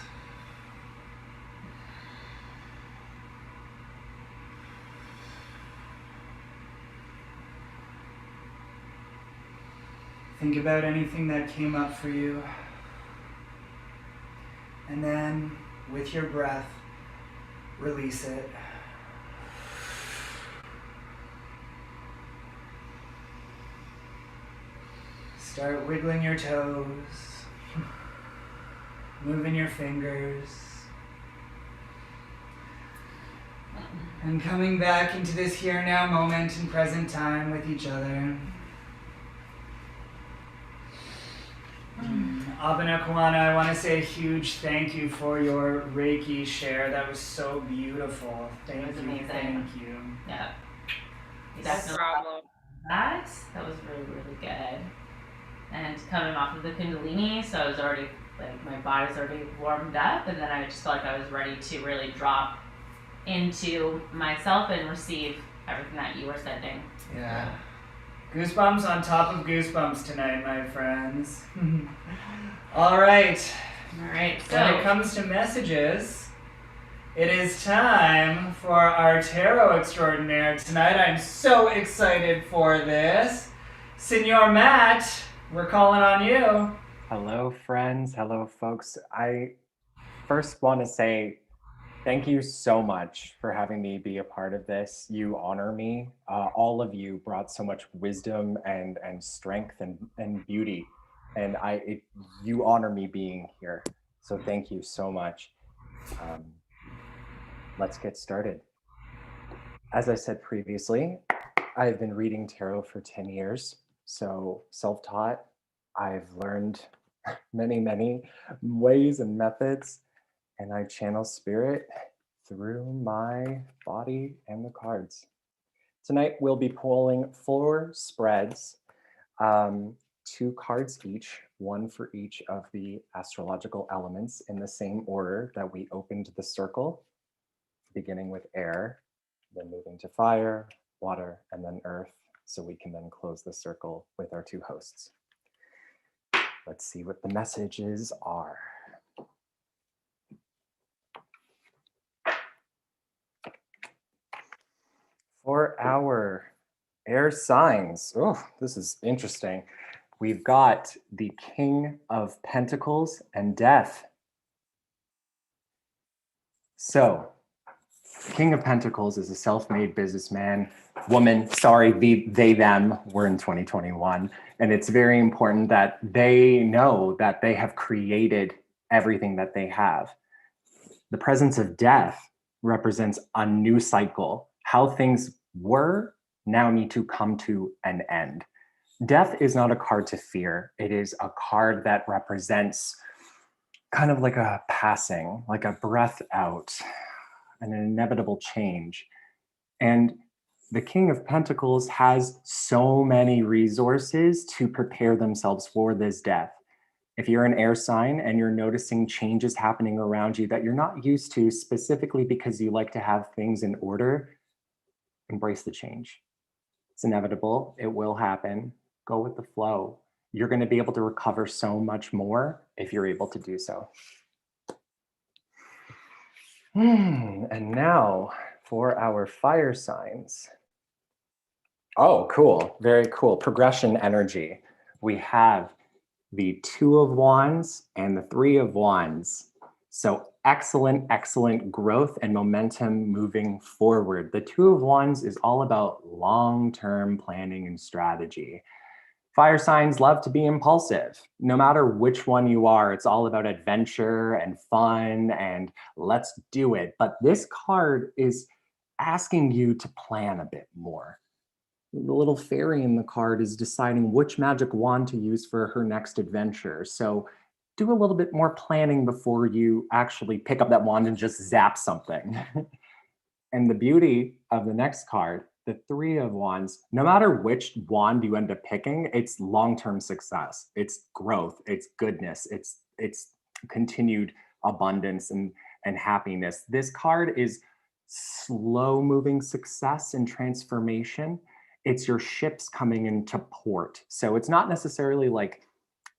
Think about anything that came up for you. And then, with your breath, release it. Start wiggling your toes, moving your fingers, and coming back into this here and now moment and present time with each other. Abena Kawana, I want to say a huge thank you for your Reiki share. That was so beautiful. Thank was you. amazing. Thank you. Yeah. No problem. That was really, really good. And coming off of the Kundalini, so I was already, like, my body's already warmed up, and then I just felt like I was ready to really drop into myself and receive everything that you were sending. Yeah. Goosebumps on top of goosebumps tonight, my friends. All right. All right, so When it comes to messages, it is time for our tarot extraordinaire tonight. I'm so excited for this. Senor Matt, we're calling on you. Hello, friends. Hello, folks. I first want to say thank you so much for having me be a part of this. You honor me. All of you brought so much wisdom and strength and beauty. And you honor me being here. So thank you so much. Let's get started. As I said previously, I've been reading tarot for 10 years. So self-taught, I've learned many ways and methods, and I channel spirit through my body and the cards. Tonight we'll be pulling 4 spreads, 2 cards each, one for each of the astrological elements in the same order that we opened the circle, beginning with air, then moving to fire, water, and then earth, so we can then close the circle with our 2 hosts. Let's see what the messages are. For our air signs, oh, this is interesting. We've got the King of Pentacles and Death. So, King of Pentacles is a self-made businessman, woman, sorry, they, them, we're in 2021. And it's very important that they know that they have created everything that they have. The presence of death represents a new cycle. How things were now need to come to an end. Death is not a card to fear. It is a card that represents kind of like a passing, like a breath out, an inevitable change. And the King of Pentacles has so many resources to prepare themselves for this death. If you're an air sign and you're noticing changes happening around you that you're not used to, specifically because you like to have things in order, embrace the change. It's inevitable. It will happen. Go with the flow. You're going to be able to recover so much more if you're able to do so. And now for our fire signs. Oh, cool. Very cool. Progression energy. We have the 2 of Wands and the 3 of Wands. So excellent growth and momentum moving forward. The 2 of Wands is all about long-term planning and strategy. Fire signs love to be impulsive. No matter which one you are, it's all about adventure and fun and let's do it. But this card is asking you to plan a bit more. The little fairy in the card is deciding which magic wand to use for her next adventure. So do a little bit more planning before you actually pick up that wand and just zap something. And the beauty of the next card, the 3 of Wands, no matter which wand you end up picking, it's long-term success, it's growth, it's goodness, it's continued abundance and happiness. This card is slow-moving success and transformation. It's your ships coming into port. So it's not necessarily like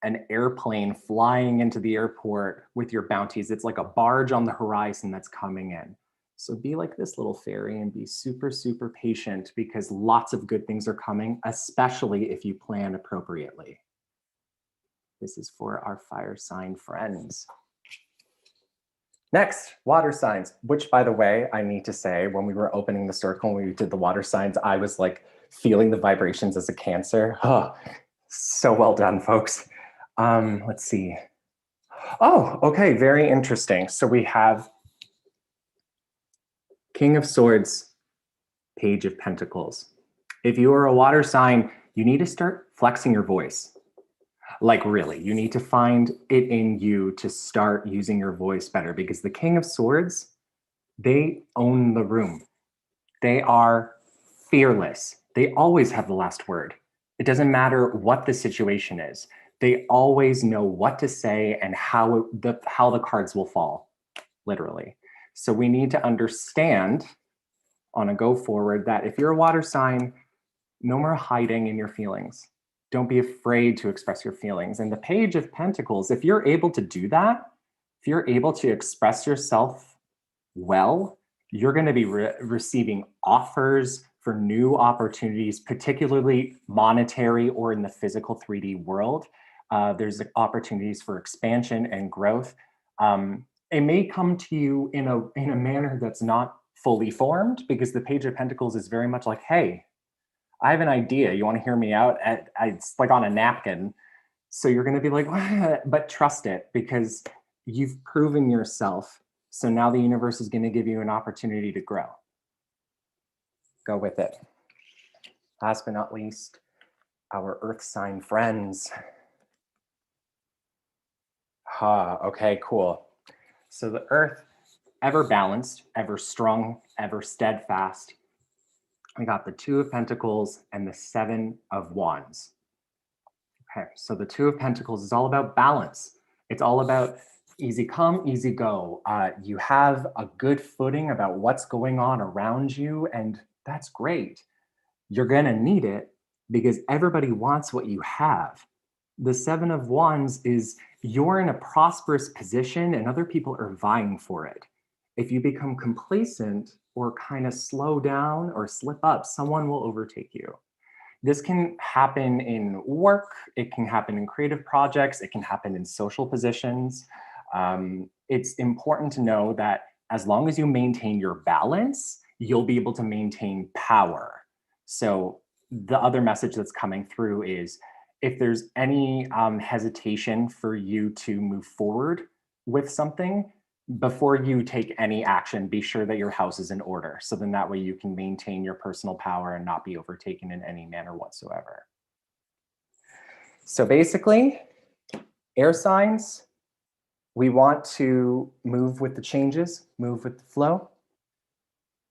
an airplane flying into the airport with your bounties. It's like a barge on the horizon that's coming in. So be like this little fairy and be super, super patient, because lots of good things are coming, especially if you plan appropriately. This is for our fire sign friends. Next, water signs, which, by the way, I need to say, when we were opening the circle, when we did the water signs, I was like feeling the vibrations as a Cancer. Oh, so well done, folks. Let's see. Oh, okay, very interesting. So we have King of Swords, Page of Pentacles. If you are a water sign, you need to start flexing your voice. Like really, you need to find it in you to start using your voice better, because the King of Swords, they own the room. They are fearless. They always have the last word. It doesn't matter what the situation is. They always know what to say and how the cards will fall, literally. So we need to understand on a go forward that if you're a water sign, no more hiding in your feelings. Don't be afraid to express your feelings. And the Page of Pentacles, if you're able to do that, if you're able to express yourself well, you're going to be receiving offers for new opportunities, particularly monetary or in the physical 3D world. There's opportunities for expansion and growth. It may come to you in a manner that's not fully formed, because the Page of Pentacles is very much like, hey, I have an idea. You want to hear me out? It's like on a napkin. So you're going to be like, but trust it, because you've proven yourself. So now the universe is going to give you an opportunity to grow. Go with it. Last but not least, our earth sign friends. Okay, cool. So the earth, ever balanced, ever strong, ever steadfast. We got the Two of Pentacles and the Seven of Wands. Okay, so the Two of Pentacles is all about balance. It's all about easy come, easy go. You have a good footing about what's going on around you, and that's great. You're gonna need it because everybody wants what you have. The Seven of Wands is you're in a prosperous position and other people are vying for it. If you become complacent or kind of slow down or slip up, someone will overtake you. This can happen in work, it can happen in creative projects, it can happen in social positions. It's important to know that as long as you maintain your balance, you'll be able to maintain power. So the other message that's coming through is if there's any hesitation for you to move forward with something, before you take any action, be sure that your house is in order. So then that way you can maintain your personal power and not be overtaken in any manner whatsoever. So basically, air signs, we want to move with the changes, move with the flow.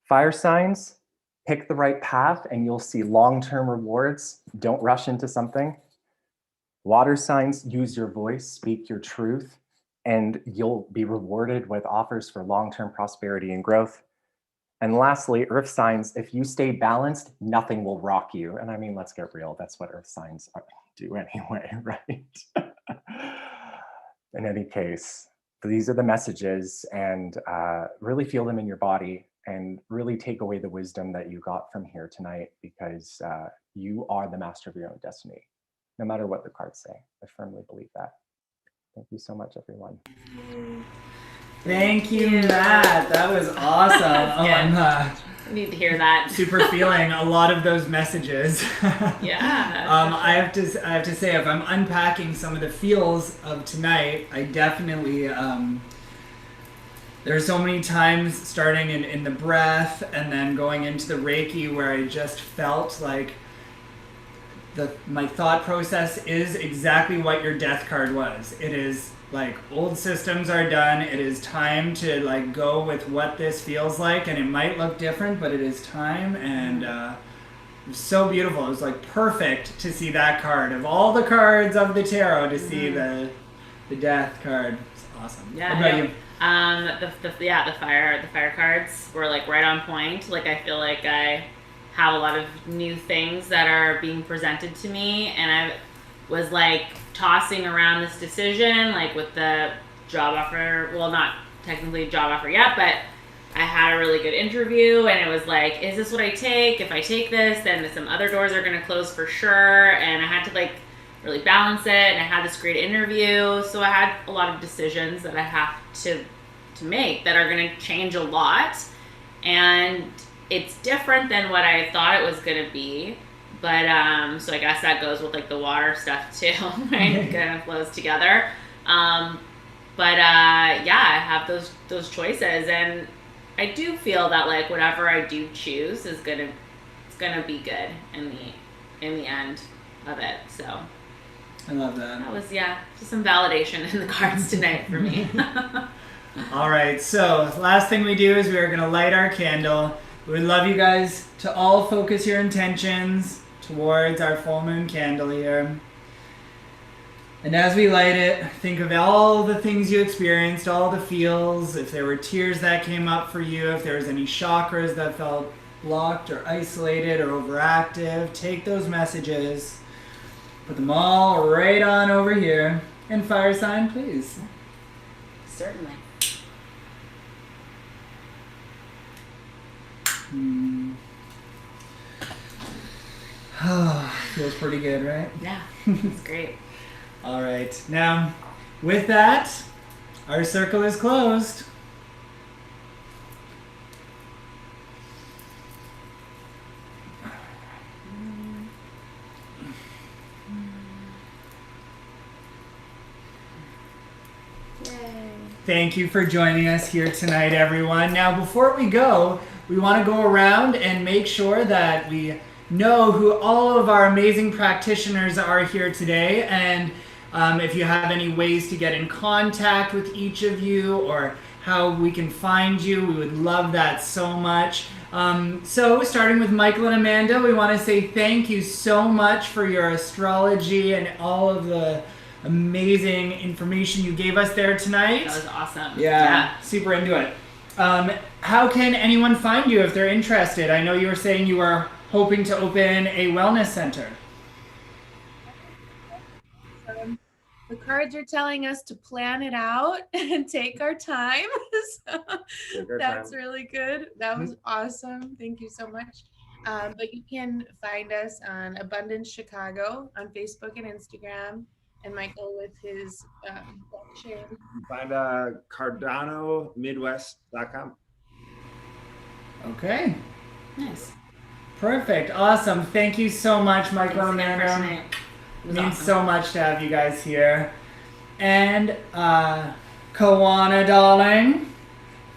Fire signs, pick the right path and you'll see long-term rewards. Don't rush into something. Water signs, use your voice, speak your truth, and you'll be rewarded with offers for long-term prosperity and growth. And lastly, earth signs, if you stay balanced, nothing will rock you. And I mean, let's get real. That's what earth signs do anyway, right? In any case, these are the messages, and really feel them in your body and really take away the wisdom that you got from here tonight, because you are the master of your own destiny, no matter what the cards say. I firmly believe that. Thank you so much, everyone. Thank you, Matt. That was awesome. I need to hear that. Super feeling a lot of those messages. Yeah. I have to say, if I'm unpacking some of the feels of tonight, I definitely there's so many times starting in the breath and then going into the Reiki where I just felt like my thought process is exactly what your death card was. It is like old systems are done. It is time to like go with what this feels like, and it might look different, but it is time. And it was so beautiful. It was like perfect to see that card of all the cards of the tarot to see the death card. It's awesome. Yeah. What about you? The fire cards were like right on point. Like I feel like I have a lot of new things that are being presented to me, and was like tossing around this decision, like with the job offer. Well, not technically a job offer yet, but I had a really good interview, and it was like, is this what I take? If I take this, then some other doors are going to close for sure. And I had to like really balance it, and I had this great interview. So I had a lot of decisions that I have to make that are going to change a lot. And it's different than what I thought it was going to be. But so I guess that goes with like the water stuff too, right? It kind of flows together. But yeah, I have those choices, and I do feel that like whatever I do choose is it's gonna be good in the end of it. So I love that. That was just some validation in the cards tonight for me. All right, so last thing we do is we are going to light our candle. We would love you guys to all focus your intentions towards our full moon candle here. And as we light it, think of all the things you experienced, all the feels, if there were tears that came up for you, if there was any chakras that felt blocked or isolated or overactive. Take those messages, put them all right on over here. And fire sign, please. Certainly. Feels pretty good, right? Yeah, it's great. All right. Now, with that, our circle is closed. Thank you for joining us here tonight, everyone. Now, before we go, we want to go around and make sure that we know who all of our amazing practitioners are here today. And if you have any ways to get in contact with each of you or how we can find you, we would love that so much. So starting with Michael and Amanda, we want to say thank you so much for your astrology and all of the amazing information you gave us there tonight. That was awesome. Yeah, super into it. How can anyone find you if they're interested? I know you were saying you were hoping to open a wellness center. The cards are telling us to plan it out and take our time. So that's really good. That was awesome. Thank you so much. But you can find us on Abundance Chicago on Facebook and Instagram. And Michael with his share. You can find CardanoMidwest.com. Okay. Nice. Perfect. Awesome. Thank you so much, Michael and Amanda. It means so much to have you guys here. And Kawana, darling,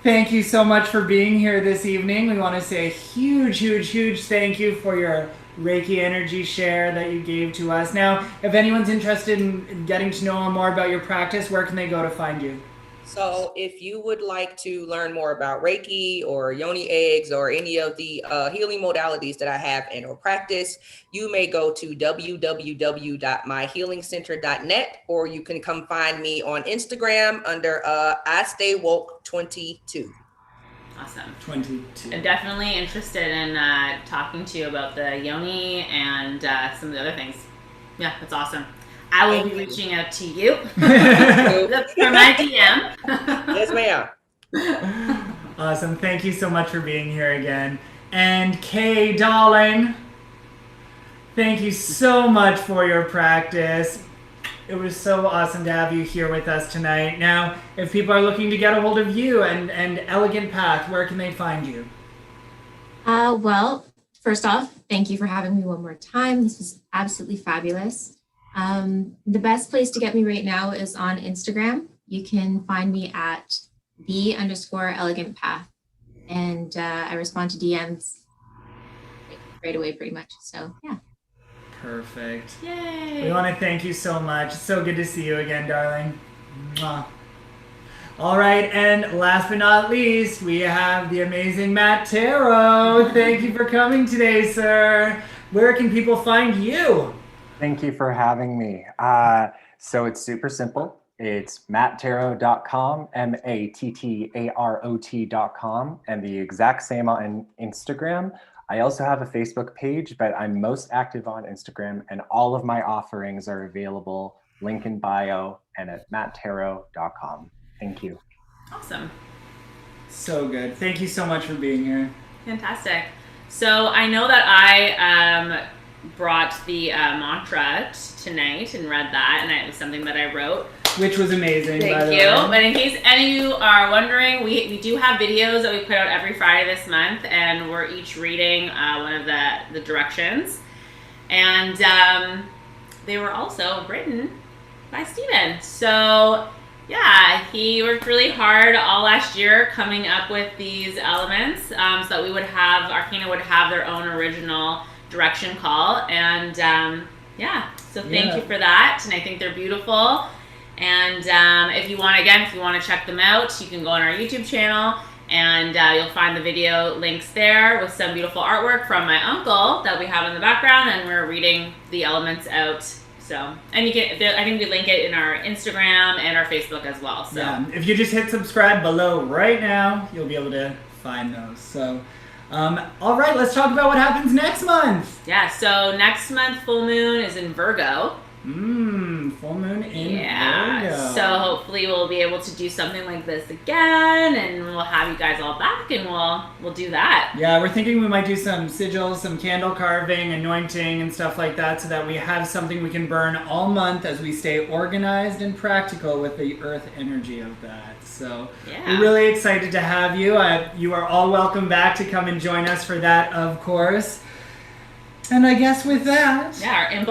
thank you so much for being here this evening. We want to say a huge, huge, huge thank you for your Reiki energy share that you gave to us. Now, if anyone's interested in getting to know more about your practice, where can they go to find you? So if you would like to learn more about Reiki or yoni eggs or any of the healing modalities that I have in or practice, you may go to www.myhealingcenter.net, or you can come find me on Instagram under I Stay Woke 22. Awesome. 22. I'm definitely interested in talking to you about the yoni and some of the other things. Yeah, that's awesome. I will be reaching out to you for my DM. Yes, ma'am. Awesome. Thank you so much for being here again. And Kay, darling, thank you so much for your practice. It was so awesome to have you here with us tonight. Now, if people are looking to get a hold of you and Elegant Path, where can they find you? Well, first off, thank you for having me one more time. This was absolutely fabulous. The best place to get me right now is on Instagram. You can find me at _elegant path. And I respond to DMs right away pretty much. So, yeah. Perfect. Yay. We want to thank you so much. It's so good to see you again, darling. Mwah. All right, and last but not least, we have the amazing Matt Taro. Thank you for coming today, sir. Where can people find you? Thank you for having me. So it's super simple. It's mattarot.com, mattarot.com, and the exact same on Instagram. I also have a Facebook page, but I'm most active on Instagram, and all of my offerings are available, link in bio and at matttarot.com. Thank you. Awesome. So good. Thank you so much for being here. Fantastic. So I know that I brought the mantra tonight and read that, and it was something that I wrote. Which was amazing. Thank you. And in case any of you are wondering, we do have videos that we put out every Friday this month, and we're each reading one of the directions. And they were also written by Steven. So yeah, he worked really hard all last year coming up with these elements so that we would have, Arcana would have their own original direction call. And so thank you for that. And I think they're beautiful. And if you want to check them out, you can go on our YouTube channel and you'll find the video links there with some beautiful artwork from my uncle that we have in the background, and we're reading the elements out. So, and you can, I think we link it in our Instagram and our Facebook as well. So yeah, if you just hit subscribe below right now, you'll be able to find those. So, all right, let's talk about what happens next month. Yeah, so next month, full moon is in Virgo. Full moon in Virgo. So hopefully we'll be able to do something like this again, and we'll have you guys all back, and we'll do that. Yeah, we're thinking we might do some sigils, some candle carving, anointing, and stuff like that, so that we have something we can burn all month as we stay organized and practical with the earth energy of that. So we're really excited to have you. You are all welcome back to come and join us for that, of course. And I guess with that... Yeah, our in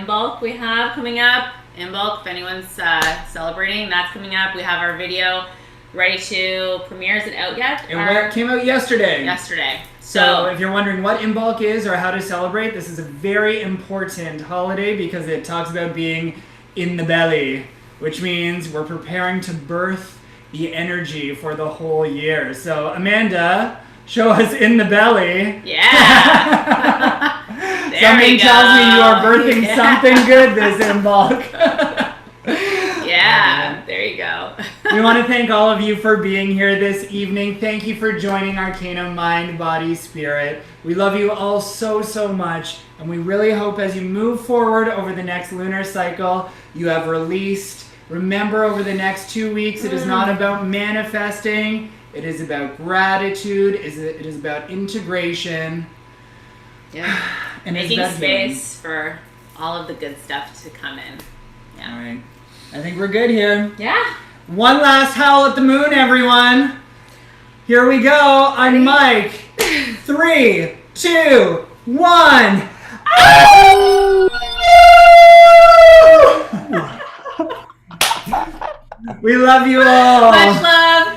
bulk we have coming up. In bulk, if anyone's celebrating, that's coming up. We have our video ready to premiere. Is it out yet? It came out yesterday. Yesterday. So if you're wondering what in bulk is or how to celebrate, this is a very important holiday because it talks about being in the belly, which means we're preparing to birth the energy for the whole year. So Amanda, show us in the belly. Yeah. Something tells me you are birthing something good this in bulk. Yeah, there you go. We want to thank all of you for being here this evening. Thank you for joining Arcana Mind, Body, Spirit. We love you all so, so much. And we really hope as you move forward over the next lunar cycle, you have released. Remember, over the next 2 weeks, it is not about manifesting. It is about gratitude. It is about integration. Yeah. And making space for all of the good stuff to come in. Yeah. All right. I think we're good here. Yeah. One last howl at the moon, everyone. Here we go on mic. 3, 2, 1. We love you all. Much love.